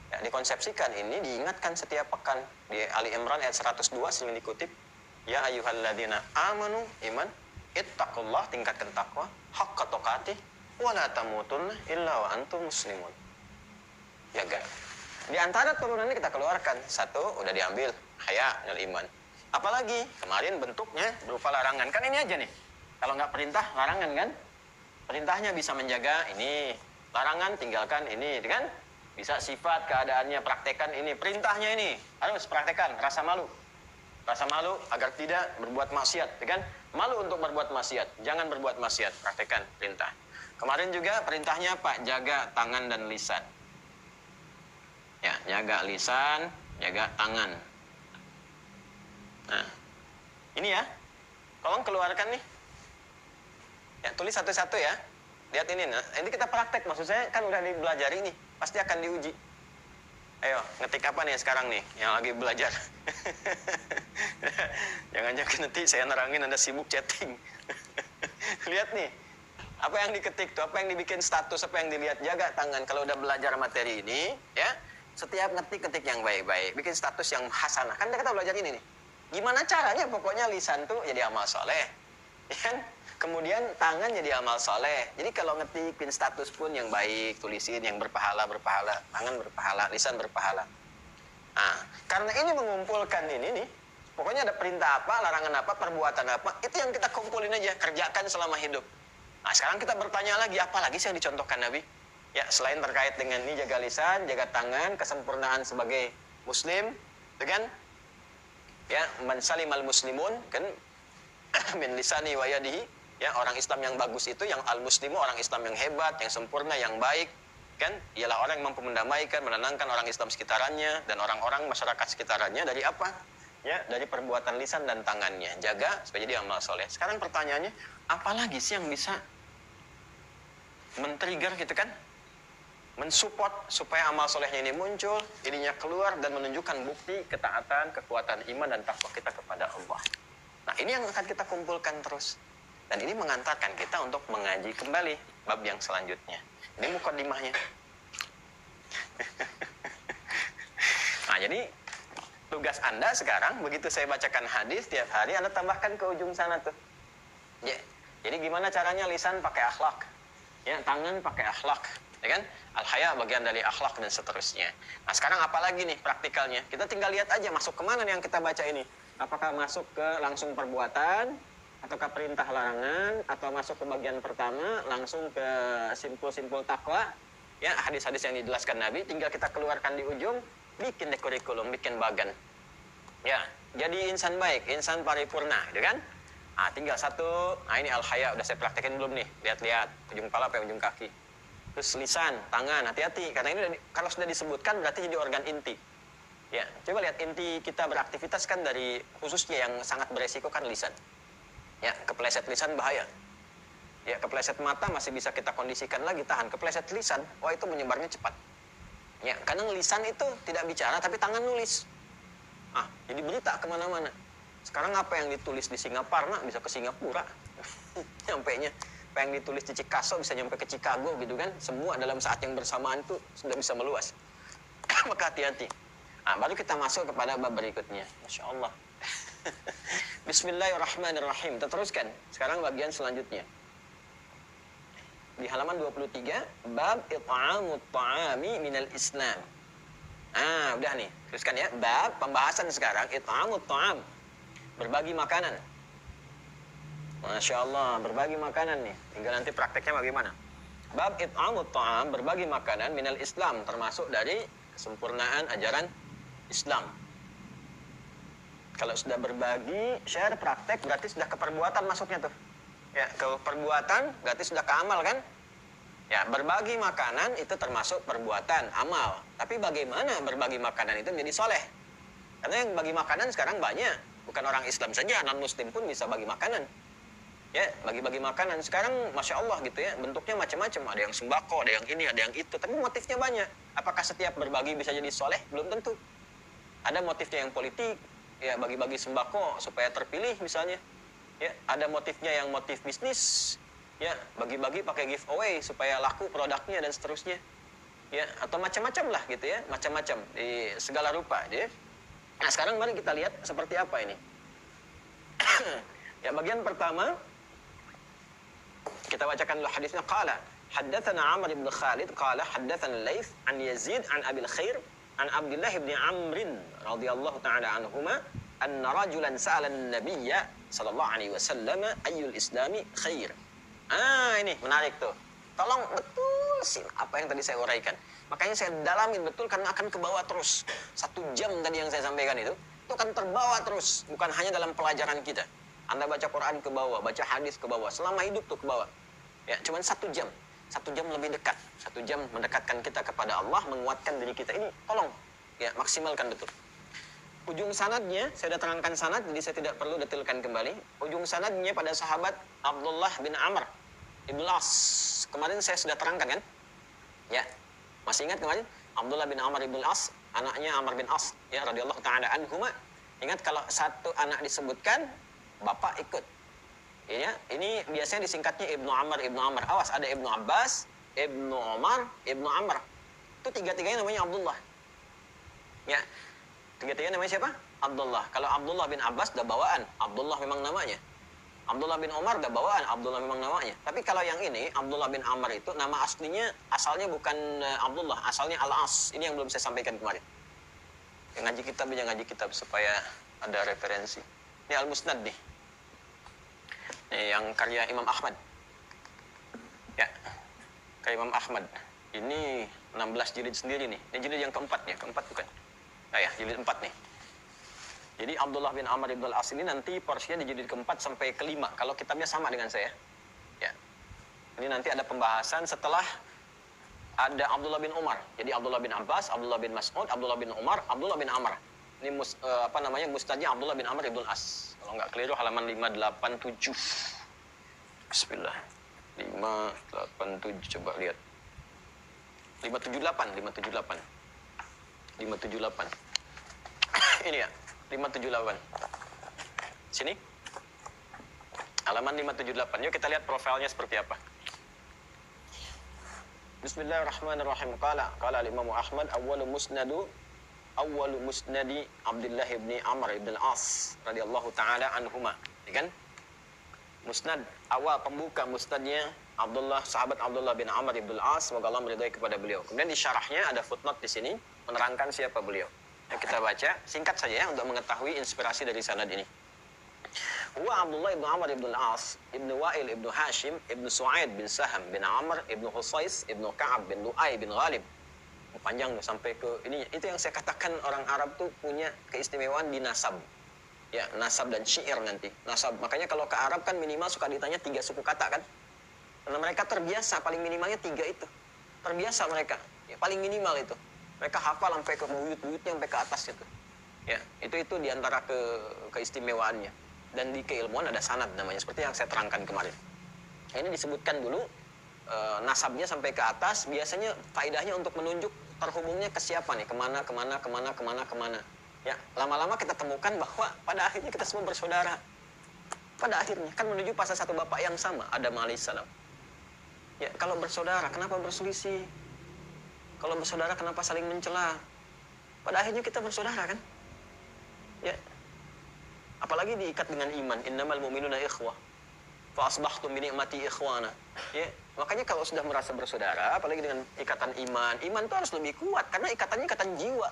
Ya, dikonsepsikan ini diingatkan setiap pekan di Ali Imran ayat 102 sering dikutip. Ya ayyuhalladzina amanu iman ittaqullah, tingkatkan takwa, haqqa tuqatih wa la tamutunna illa wa antum muslimun. Jaga. Di antara turunannya kita keluarkan satu udah diambil, haya dan iman. Apalagi kemarin bentuknya berupa larangan. Kan ini aja nih. Kalau nggak perintah larangan kan? Perintahnya bisa menjaga ini, larangan tinggalkan ini, kan? Bisa sifat keadaannya praktekan ini, perintahnya ini harus praktekan, rasa malu. Rasa malu agar tidak berbuat maksiat, kan? Malu untuk berbuat maksiat, jangan berbuat maksiat, praktekan perintah. Kemarin juga perintahnya Pak, jaga tangan dan lisan. Ya, jaga lisan, jaga tangan. Nah, ini ya, tolong keluarkan nih. Ya, tulis satu-satu ya. Lihat ini, nah, ini kita praktek, maksud saya kan udah dibelajari nih, pasti akan diuji. Ayo, ngetik apa nih sekarang nih, yang lagi belajar? Jangan-jangan nanti saya nerangin Anda sibuk chatting. Lihat nih, apa yang diketik tuh, apa yang dibikin status, apa yang dilihat, jaga tangan. Kalau udah belajar materi ini, ya, setiap ketik yang baik-baik, bikin status yang hasanah. Kan kita belajar ini nih. Gimana caranya? Pokoknya lisan tuh jadi amal soleh. Ya kan? Kemudian tangan jadi amal soleh. Jadi kalau ngetik, pin status pun yang baik, tulisin yang berpahala, tangan berpahala, lisan berpahala. Nah, karena ini mengumpulkan ini nih, pokoknya ada perintah apa, larangan apa, perbuatan apa, itu yang kita kumpulin aja, kerjakan selama hidup. Nah, sekarang kita bertanya lagi, apa lagi sih yang dicontohkan Nabi? Ya, selain terkait dengan ini, jaga lisan, jaga tangan, kesempurnaan sebagai muslim, dengan ya, man salimal muslimun, kan, min lisani wa yadihi. Ya, orang Islam yang bagus itu, yang al-muslimu, orang Islam yang hebat, yang sempurna, yang baik, kan? Ialah orang yang mampu mendamaikan, menenangkan orang Islam sekitarannya dan orang-orang masyarakat sekitarannya dari apa? Ya, dari perbuatan lisan dan tangannya. Jaga supaya jadi amal soleh. Sekarang pertanyaannya, apalagi sih yang bisa men-trigger gitu kan? Mensupport supaya amal solehnya ini muncul, ininya keluar dan menunjukkan bukti ketaatan, kekuatan iman dan takwa kita kepada Allah. Nah, ini yang akan kita kumpulkan terus. Dan ini mengantarkan kita untuk mengaji kembali bab yang selanjutnya. Ini mukadimahnya. Nah, jadi tugas Anda sekarang, begitu saya bacakan hadis tiap hari, Anda tambahkan ke ujung sana tuh. Ya. Jadi gimana caranya lisan pakai akhlak? Ya, tangan pakai akhlak. Ya kan? Al-haya bagian dari akhlak dan seterusnya. Nah, sekarang apalagi nih praktikalnya? Kita tinggal lihat aja masuk kemana nih yang kita baca ini. Apakah masuk ke langsung perbuatan, ataukah perintah larangan, atau masuk ke bagian pertama langsung ke simpul-simpul takwa, ya, hadis-hadis yang dijelaskan Nabi, tinggal kita keluarkan di ujung, bikin deh kurikulum, bikin bagan, ya, jadi insan baik, insan paripurna, gitu kan? Nah, tinggal satu. Nah, ini al-haya udah saya praktekin belum nih, lihat-lihat ujung kepala sampai ujung kaki. Terus lisan, tangan, hati-hati, karena ini kalau sudah disebutkan berarti jadi organ inti. Ya, coba lihat inti kita beraktivitas kan dari khususnya yang sangat beresiko kan lisan. Ya, kepleset lisan bahaya. Ya, kepleset mata masih bisa kita kondisikan lagi, tahan. Kepleset lisan, wah itu menyebarnya cepat. Ya, kadang lisan itu tidak bicara, tapi tangan nulis. Ah, jadi berita kemana-mana. Sekarang apa yang ditulis di Singaparna bisa ke Singapura. Nyampainya. Apa yang ditulis di Chicago bisa nyampe ke Chicago gitu kan. Semua dalam saat yang bersamaan itu sudah bisa meluas. Maka hati-hati. Nah, baru kita masuk kepada bab berikutnya. Masya Allah. Bismillahirrahmanirrahim. Kita teruskan. Sekarang bagian selanjutnya. Di halaman 23, bab it'amut ta'ami minal Islam. Ah, udah nih. Teruskan ya. Bab pembahasan sekarang it'amut ta'am. Berbagi makanan. Masya Allah, berbagi makanan nih. Tinggal nanti prakteknya bagaimana. Bab it'amut ta'am, berbagi makanan minal Islam, termasuk dari kesempurnaan ajaran Islam. Kalau sudah berbagi, share, praktek, berarti sudah ke perbuatan masuknya tuh. Ya, ke perbuatan berarti sudah ke amal kan? Ya, berbagi makanan itu termasuk perbuatan, amal. Tapi bagaimana berbagi makanan itu menjadi soleh? Karena yang bagi makanan sekarang banyak. Bukan orang Islam saja, non-Muslim pun bisa bagi makanan. Ya, bagi-bagi makanan. Sekarang, Masya Allah gitu ya, bentuknya macam-macam. Ada yang sembako, ada yang ini, ada yang itu. Tapi motifnya banyak. Apakah setiap berbagi bisa jadi soleh? Belum tentu. Ada motifnya yang politik. Ya, bagi-bagi sembako supaya terpilih misalnya. Ya, ada motifnya yang motif bisnis. Ya, bagi-bagi pakai giveaway supaya laku produknya dan seterusnya. Ya, atau macam-macam lah gitu ya, macam-macam di segala rupa ya. Nah, sekarang mari kita lihat seperti apa ini. Ya, bagian pertama kita bacakan dulu hadisnya. Qala haddatsana Amr bin Khalid qala haddatsana Laits an Yazid an Abil Khair an Abdullah bin Amr radhiyallahu ta'ala anhuma anna rajulan sa'ala an-nabiyya sallallahu alaihi wasallam ayyul islami khair. Ini menarik tuh. Tolong betul sih apa yang tadi saya uraikan. Makanya saya dalamin betul karena akan ke bawah terus. 1 jam tadi yang saya sampaikan itu akan terbawa terus. Bukan hanya dalam pelajaran kita. Anda baca Quran ke bawah, baca hadis ke bawah. Selama hidup tuh ke bawah. Ya, cuman 1 jam. 1 jam lebih dekat. 1 jam mendekatkan kita kepada Allah, menguatkan diri kita. Ini tolong, ya maksimalkan betul. Ujung sanadnya, saya sudah terangkan sanad, jadi saya tidak perlu detilkan kembali. Ujung sanadnya pada sahabat Abdullah bin Amr Ibn As. Kemarin saya sudah terangkan kan? Ya, masih ingat kemarin? Abdullah bin Amr Ibn As, anaknya Amr bin As, ya radhiyallahu ta'ala anhuma. Ingat kalau satu anak disebutkan, bapak ikut. Ya, ini biasanya disingkatnya Ibnu Amr, Ibnu Amr. Awas, ada Ibnu Abbas, Ibnu Umar, Ibnu Amr. Itu tiga-tiganya namanya Abdullah. Ya, tiga-tiganya namanya siapa? Abdullah. Kalau Abdullah bin Abbas udah bawaan, Abdullah memang namanya. Abdullah bin Umar udah bawaan, Abdullah memang namanya. Tapi kalau yang ini, Abdullah bin Amr itu nama aslinya, asalnya bukan Abdullah, asalnya Al-As. Ini yang belum saya sampaikan kemarin. Yang ngaji kitab supaya ada referensi. Ini Al-Musnad nih. Ini yang karya Imam Ahmad. Ya, karya Imam Ahmad. Ini 16 jilid sendiri nih. Ini jilid yang keempat ya, keempat bukan? Ya, jilid 4 nih. Jadi Abdullah bin Amr ibn al-As ini nanti porsinya di jilid ke-4 sampai ke-5. Kalau kitabnya sama dengan saya. Ya. Ini nanti ada pembahasan setelah ada Abdullah bin Umar. Jadi Abdullah bin Abbas, Abdullah bin Mas'ud, Abdullah bin Umar, Abdullah bin Amr. Ini musnadnya Abdullah bin Amr ibn al-As. Kalau nggak keliru halaman 587. Bismillah. 587 coba lihat. 578. Ini ya. 578. Sini. Halaman 578. Yuk kita lihat profilnya seperti apa. Bismillahirrahmanirrahim. Qala al-Imam Ahmad awwalu musnadi Abdullah ibn Amr ibn al-As radhiyallahu taala anhuma. Ya kan? Musnad awal pembuka musnadnya sahabat Abdullah bin Amr ibn al-As, semoga Allah meridai kepada beliau. Kemudian di syarahnya ada footnote di sini menerangkan siapa beliau. Yang kita baca singkat saja ya untuk mengetahui inspirasi dari sanad ini. Huwa Abdullah ibn Amr ibn al-As ibn Wa'il ibn Hashim ibn Su'aid bin Saham bin Amr ibn Husais ibn Ka'ab bin Lu'ay bin Ghalib. Panjang tuh sampai ke ini. Itu yang saya katakan orang Arab tuh punya keistimewaan di nasab. Ya, nasab dan syair nanti. Nasab. Makanya kalau ke Arab kan minimal suka ditanya 3 suku kata kan. Karena mereka terbiasa paling minimalnya 3 itu. Terbiasa mereka. Ya, paling minimal itu. Mereka hafal sampai ke buyut-buyutnya sampai ke atas gitu. Ya, itu diantara keistimewaannya. Dan di keilmuan ada sanad namanya, seperti yang saya terangkan kemarin. Nah, ini disebutkan dulu nasabnya sampai ke atas, biasanya faedahnya untuk menunjuk terhubungnya ke siapa nih, kemana. Ya, lama-lama kita temukan bahwa pada akhirnya kita semua bersaudara. Pada akhirnya kan menuju pada satu bapak yang sama, Adam alaihissalam. Ya, kalau bersaudara kenapa berselisih? Kalau bersaudara kenapa saling mencela? Pada akhirnya kita bersaudara kan? Ya. Apalagi diikat dengan iman. Innamal mu'minuna ikhwah. Fa asbahtum bi ni'mati ikhwana. Ya. Makanya kalau sudah merasa bersaudara, apalagi dengan ikatan iman, iman itu harus lebih kuat karena ikatannya ikatan jiwa.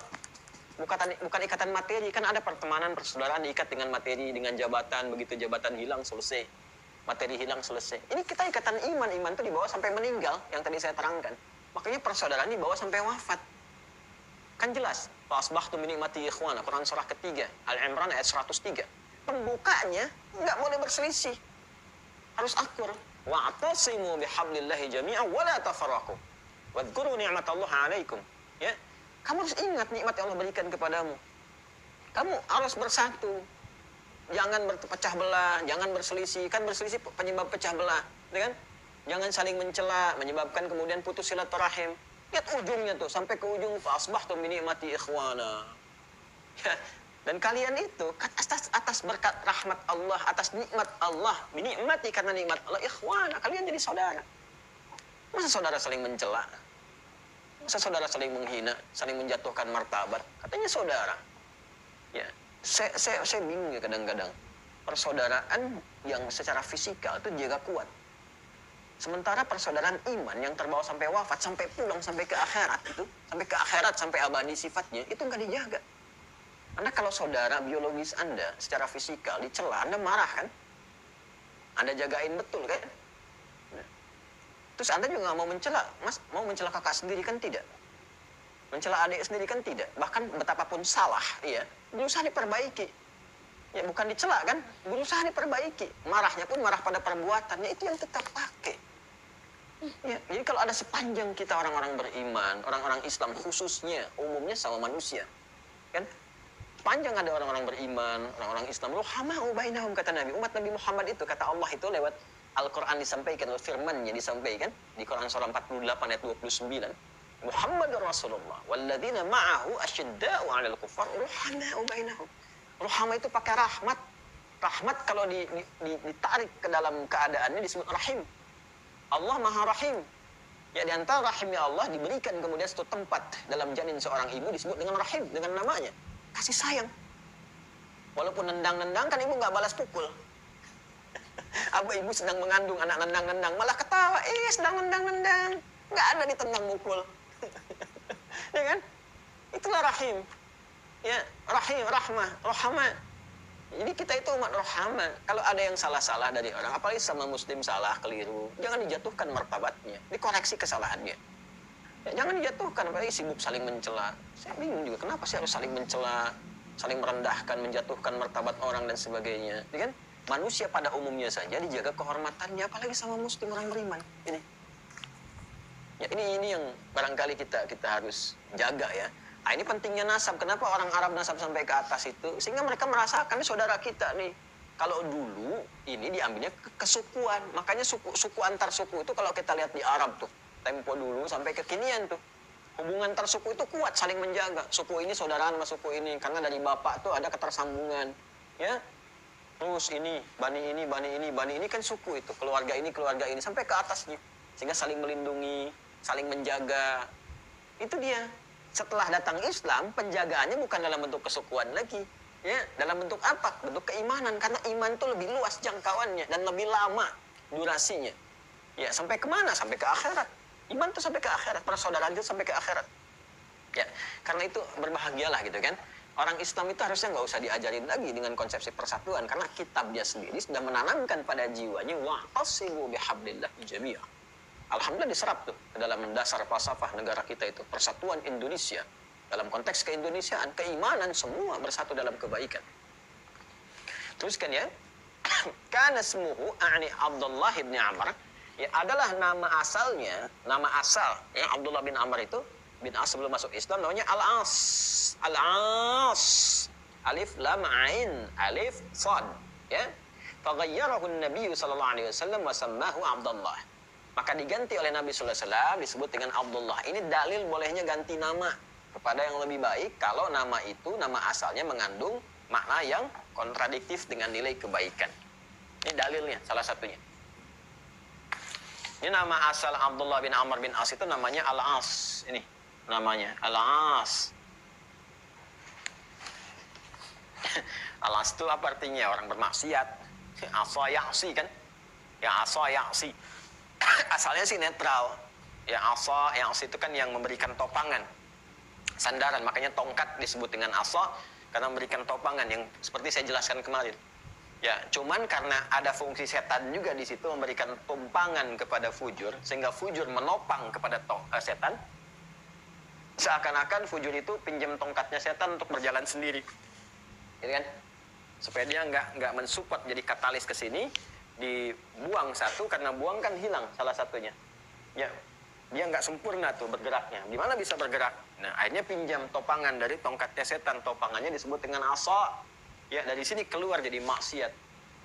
Bukan ikatan materi. Kan ada pertemanan, persaudaraan diikat dengan materi, dengan jabatan, begitu jabatan hilang selesai. Materi hilang selesai. Ini kita ikatan iman itu dibawa sampai meninggal yang tadi saya terangkan. Makanya persaudaraan dibawa sampai wafat. Kan jelas. Fa'asbahtum bi ni'mati ikhwana. Quran surah ketiga. Al-Imran ayat 103. Pembukanya nggak boleh berselisih. Harus akur. Wa'tasimu bihablillahi jami'an wa la tafarraqu. Wadhkuru ni'matallahi 'alaikum. Ya. Kamu harus ingat nikmat yang Allah berikan kepadamu. Kamu harus bersatu. Jangan berpecah belah, jangan berselisih. Kan berselisih penyebab pecah belah, ya kan? Jangan saling mencela, menyebabkan kemudian putus silaturahim. Lihat ujungnya tuh, sampai ke ujung fa'asbahtum bi ni'mati ikhwana. Ya, dan kalian itu atas berkat rahmat Allah, atas nikmat Allah, binikmati karena nikmat Allah, ikhwana, kalian jadi saudara. Masa saudara saling mencela? Masa saudara saling menghina, saling menjatuhkan martabat? Katanya saudara. Ya, saya bingung ya kadang-kadang. Persaudaraan yang secara fisikal itu jaga kuat. Sementara persaudaraan iman yang terbawa sampai wafat, sampai pulang, sampai ke akhirat itu, sampai abadi sifatnya, itu nggak dijaga. Anda kalau saudara biologis Anda secara fisikal dicela, Anda marah kan? Anda jagain betul kan? Terus Anda juga nggak mau mencela, Mas, mau mencela kakak sendiri kan tidak? Mencela adik sendiri kan tidak? Bahkan betapapun salah, ya, berusaha diperbaiki. Ya, bukan dicela kan, berusaha diperbaiki. Marahnya pun marah pada perbuatannya, itu yang tetap pakai. Ya, jadi kalau ada sepanjang kita orang-orang beriman, orang-orang Islam khususnya, umumnya sama manusia, kan? Panjang ada orang-orang beriman, orang-orang Islam, ruhama'u bainahum, kata Nabi. Umat Nabi Muhammad itu, kata Allah itu lewat Al-Quran disampaikan, firman-Nya disampaikan di Quran surah 48 ayat 29. Muhammadur Rasulullah walladzina ma'ahu asyidda'u 'alal kuffar ruhama'u bainahum. Ruhama itu pakai rahmat. Rahmat kalau ditarik ke dalam keadaannya disebut rahim. Allah Maha Rahim. Ya, di antara rahimnya Allah diberikan kemudian satu tempat dalam janin seorang ibu disebut dengan rahim, dengan namanya. Kasih sayang. Walaupun nendang-nendang kan ibu nggak balas pukul. Apa ibu sedang mengandung anak nendang-nendang, malah ketawa, sedang nendang-nendang. Nggak ada ditendang mukul. Ya kan? Itulah rahim. Ya, rahim, rahmah, rohama. Jadi kita itu umat rohama. Kalau ada yang salah-salah dari orang, apalagi sama muslim salah, keliru, jangan dijatuhkan martabatnya, dikoreksi kesalahannya. Ya, jangan dijatuhkan, apalagi sibuk saling mencela. Saya bingung juga, kenapa sih harus saling mencela, saling merendahkan, menjatuhkan martabat orang dan sebagainya. Ya kan? Manusia pada umumnya saja dijaga kehormatannya, apalagi sama muslim orang beriman. Ini. Ya, ini yang barangkali kita harus jaga ya. Nah, ini pentingnya nasab. Kenapa orang Arab nasab sampai ke atas itu? Sehingga mereka merasakan saudara kita nih. Kalau dulu ini diambilnya kesukuan. Makanya suku antar suku itu kalau kita lihat di Arab tuh, tempo dulu sampai kekinian tuh. Hubungan antar suku itu kuat, saling menjaga. Suku ini saudaraan sama suku ini. Karena dari bapak tuh ada ketersambungan. Ya. Terus ini, bani ini kan suku itu. Keluarga ini sampai ke atasnya. Sehingga saling melindungi, saling menjaga. Itu dia. Setelah datang Islam, penjagaannya bukan dalam bentuk kesukuan lagi. Ya, dalam bentuk apa? Bentuk keimanan. Karena iman itu lebih luas jangkauannya dan lebih lama durasinya. Ya, sampai kemana? Sampai ke akhirat. Iman itu sampai ke akhirat. Persaudaraan itu sampai ke akhirat. Ya, karena itu berbahagialah gitu kan. Orang Islam itu harusnya nggak usah diajarin lagi dengan konsepsi persatuan. Karena kitab dia sendiri sudah menanamkan pada jiwanya wa'tasimu bihablillahi jami'ah. Alhamdulillah diserap tuh ke dalam dasar falsafah negara kita itu. Persatuan Indonesia. Dalam konteks keindonesiaan, keimanan semua bersatu dalam kebaikan. Teruskan ya. Kana ismuhu a'ni Abdullah bin Amr. Ya, adalah nama asalnya, nama asal ya Abdullah bin Amr itu bin As sebelum masuk Islam namanya Al-As. Al-As. Alif lam ain, alif sad, ya. Faghayyarahu an-nabiy sallallahu alaihi wasallam wa sammahu Abdullah. Maka diganti oleh Nabi sallallahu alaihi wasallam disebut dengan Abdullah. Ini dalil bolehnya ganti nama kepada yang lebih baik kalau nama itu nama asalnya mengandung makna yang kontradiktif dengan nilai kebaikan. Ini dalilnya salah satunya. Ini nama asal Abdullah bin Amr bin As itu namanya Al-As. Ini namanya Al-As. Al-As itu apa artinya? Orang bermaksiat. Asa ya'si kan? Ya asa ya'si. Asalnya sih netral. Ya asa ya'si itu kan yang memberikan topangan. Sandaran. Makanya tongkat disebut dengan asa karena memberikan topangan yang seperti saya jelaskan kemarin. Ya, cuman karena ada fungsi setan juga di situ memberikan tumpangan kepada fujur, sehingga fujur menopang kepada setan. Seakan-akan fujur itu pinjam tongkatnya setan untuk berjalan sendiri, gitu kan? Supaya dia nggak mensupport jadi katalis ke sini, dibuang satu karena buang kan hilang salah satunya. Ya, dia nggak sempurna tuh bergeraknya. Gimana bisa bergerak? Nah, akhirnya pinjam topangan dari tongkatnya setan. Topangannya disebut dengan asa. Ya, dari sini keluar jadi maksiat.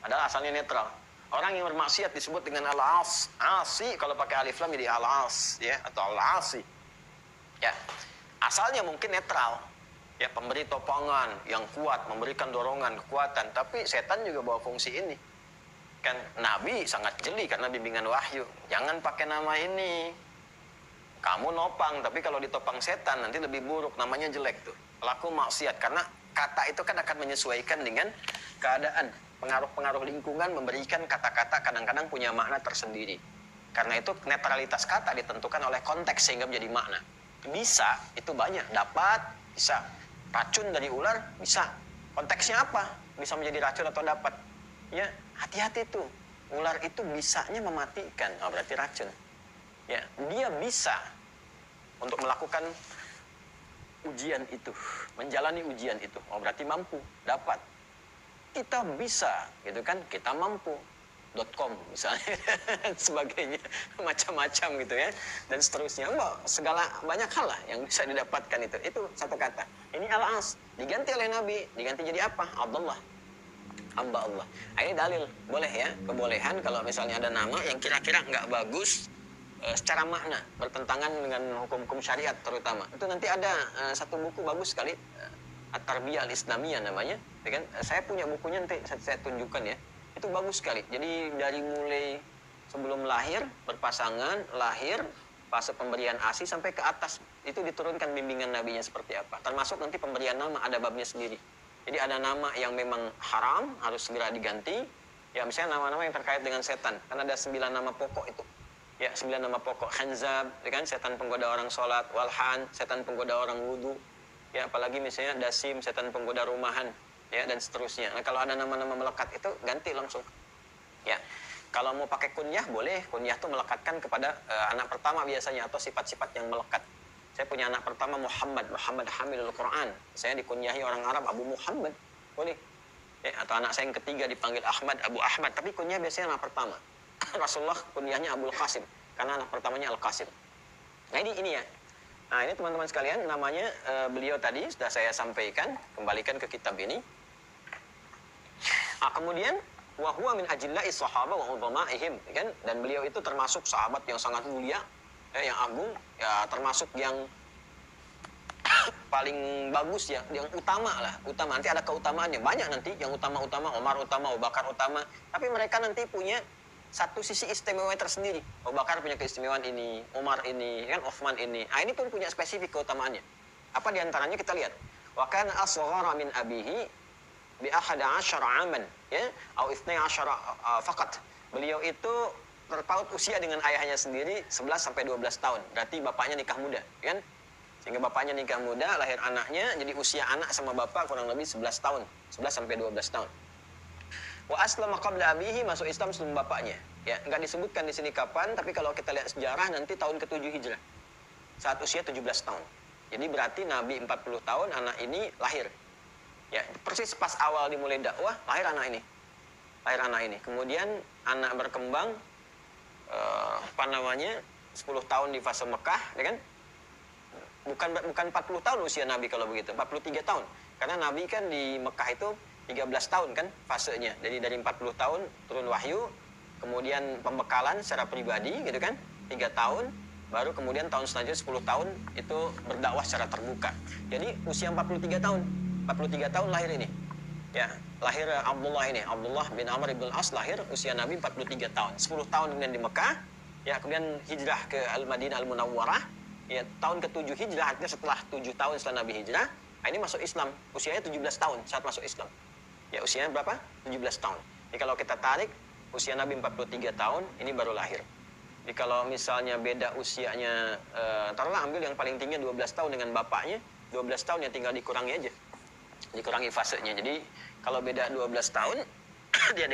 Padahal asalnya netral. Orang yang bermaksiat disebut dengan al-as. Asi, kalau pakai alif lam jadi al-as. Ya, atau al-asi. Ya, asalnya mungkin netral. Ya, pemberi topangan yang kuat, memberikan dorongan, kekuatan. Tapi setan juga bawa fungsi ini. Kan Nabi sangat jeli karena bimbingan wahyu. Jangan pakai nama ini. Kamu nopang, tapi kalau ditopang setan nanti lebih buruk. Namanya jelek tuh. Pelaku maksiat. Karena kata itu kan akan menyesuaikan dengan keadaan. Pengaruh-pengaruh lingkungan memberikan kata-kata kadang-kadang punya makna tersendiri. Karena itu netralitas kata ditentukan oleh konteks sehingga menjadi makna. Bisa, itu banyak. Dapat, bisa. Racun dari ular, bisa. Konteksnya apa? Bisa menjadi racun atau dapat. Ya, hati-hati tuh. Ular itu bisanya mematikan. Oh, berarti racun. ya, dia bisa untuk melakukan ujian itu, menjalani ujian itu. Oh, berarti mampu, dapat. Kita bisa, gitu kan? Kita mampu. .com misalnya, sebagainya, macam-macam gitu ya, dan seterusnya. Segala banyak hal lah yang bisa didapatkan itu. Itu satu kata. Ini al-as, diganti oleh Nabi, diganti jadi apa? Abdullah, hamba Allah. Nah, ini dalil, boleh ya, kebolehan kalau misalnya ada nama yang kira-kira nggak bagus secara makna, bertentangan dengan hukum-hukum syariat terutama. Itu nanti ada satu buku bagus sekali, At-Tarbiyah Al-Islamiyah namanya, ya kan? Saya punya bukunya, nanti saya tunjukkan ya. Itu bagus sekali. Jadi dari mulai sebelum lahir, berpasangan, lahir, fase pemberian ASI sampai ke atas, itu diturunkan bimbingan nabinya seperti apa. Termasuk nanti pemberian nama, ada babnya sendiri. Jadi ada nama yang memang haram, harus segera diganti. Ya misalnya nama-nama yang terkait dengan setan. Kan ada 9 nama pokok itu. Ya 9 nama pokok. Khanzab, ya kan? Setan penggoda orang sholat. Walhan, setan penggoda orang wudu. Ya apalagi misalnya Dasim, setan penggoda rumahan. Ya, dan seterusnya. Nah, kalau ada nama-nama melekat itu ganti langsung. Ya, kalau mau pakai kunyah boleh. Kunyah itu melekatkan kepada anak pertama biasanya, atau sifat-sifat yang melekat. Saya punya anak pertama Muhammad Hamilul Quran. Saya dikunyahi orang Arab Abu Muhammad, boleh. Ya, atau anak saya yang ketiga dipanggil Ahmad, Abu Ahmad. Tapi kunyah biasanya anak pertama. Rasulullah kunyahnya Abul Qasim, karena anak pertamanya Al Qasim. Nah ini ya. Nah ini teman-teman sekalian, namanya beliau tadi sudah saya sampaikan. Kembalikan ke kitab ini. Kemudian wahwa min ajillai sahaba wa udhamaihim, kan? Dan beliau itu termasuk sahabat yang sangat mulia, yang agung, ya termasuk yang paling bagus ya, yang utama lah, utama. Nanti ada keutamaannya banyak, nanti yang utama-utama, Umar utama, Abu Bakar utama, tapi mereka nanti punya satu sisi istimewa tersendiri. Abu Bakar punya keistimewaan ini, Umar ini, kan, Uthman ini. Nah, ini pun punya spesifik keutamaannya. Apa diantaranya kita lihat? Wa kana asghara min abihi bi 11 aman, ya, atau 12 faqat. Beliau itu terpaut usia dengan ayahnya sendiri 11 sampai 12 tahun. Berarti bapaknya nikah muda, kan? Sehingga bapaknya nikah muda, lahir anaknya, jadi usia anak sama bapak kurang lebih 11 tahun, 11 sampai 12 tahun. Wa aslama qabla abihi, masuk Islam sebelum bapaknya. Ya, enggak disebutkan di sini kapan, tapi kalau kita lihat sejarah nanti tahun ke-7 Hijrah. Saat usia 17 tahun. Jadi berarti Nabi 40 tahun, anak ini lahir. Ya, persis pas awal dimulai dakwah, lahir anak ini. Lahir anak ini. Kemudian anak berkembang 10 tahun di fase Mekah, ya kan? Bukan 40 tahun usia Nabi kalau begitu, 43 tahun. Karena Nabi kan di Mekah itu 13 tahun kan fasenya. Jadi dari 40 tahun turun wahyu, kemudian pembekalan secara pribadi gitu kan, 3 tahun, baru kemudian tahun selanjutnya 10 tahun itu berdakwah secara terbuka. Jadi usia 43 tahun. 43 tahun lahir ini. Ya, lahir Abdullah ini. Abdullah bin Amr ibn As lahir usia Nabi 43 tahun. 10 tahun kemudian di Mekah. Ya, kemudian hijrah ke Al-Madinah Al-Munawwarah. Ya, tahun ke-7 hijrah, artinya setelah 7 tahun setelah Nabi hijrah. Nah, ini masuk Islam. Usianya 17 tahun saat masuk Islam. Ya, usianya berapa? 17 tahun. Jadi kalau kita tarik, usia Nabi 43 tahun, ini baru lahir. Jadi kalau misalnya beda usianya, taruhlah ambil yang paling tinggi 12 tahun dengan bapaknya, 12 tahun ya tinggal dikurangi aja. Dikurangi fasenya. Jadi kalau beda 12 tahun dia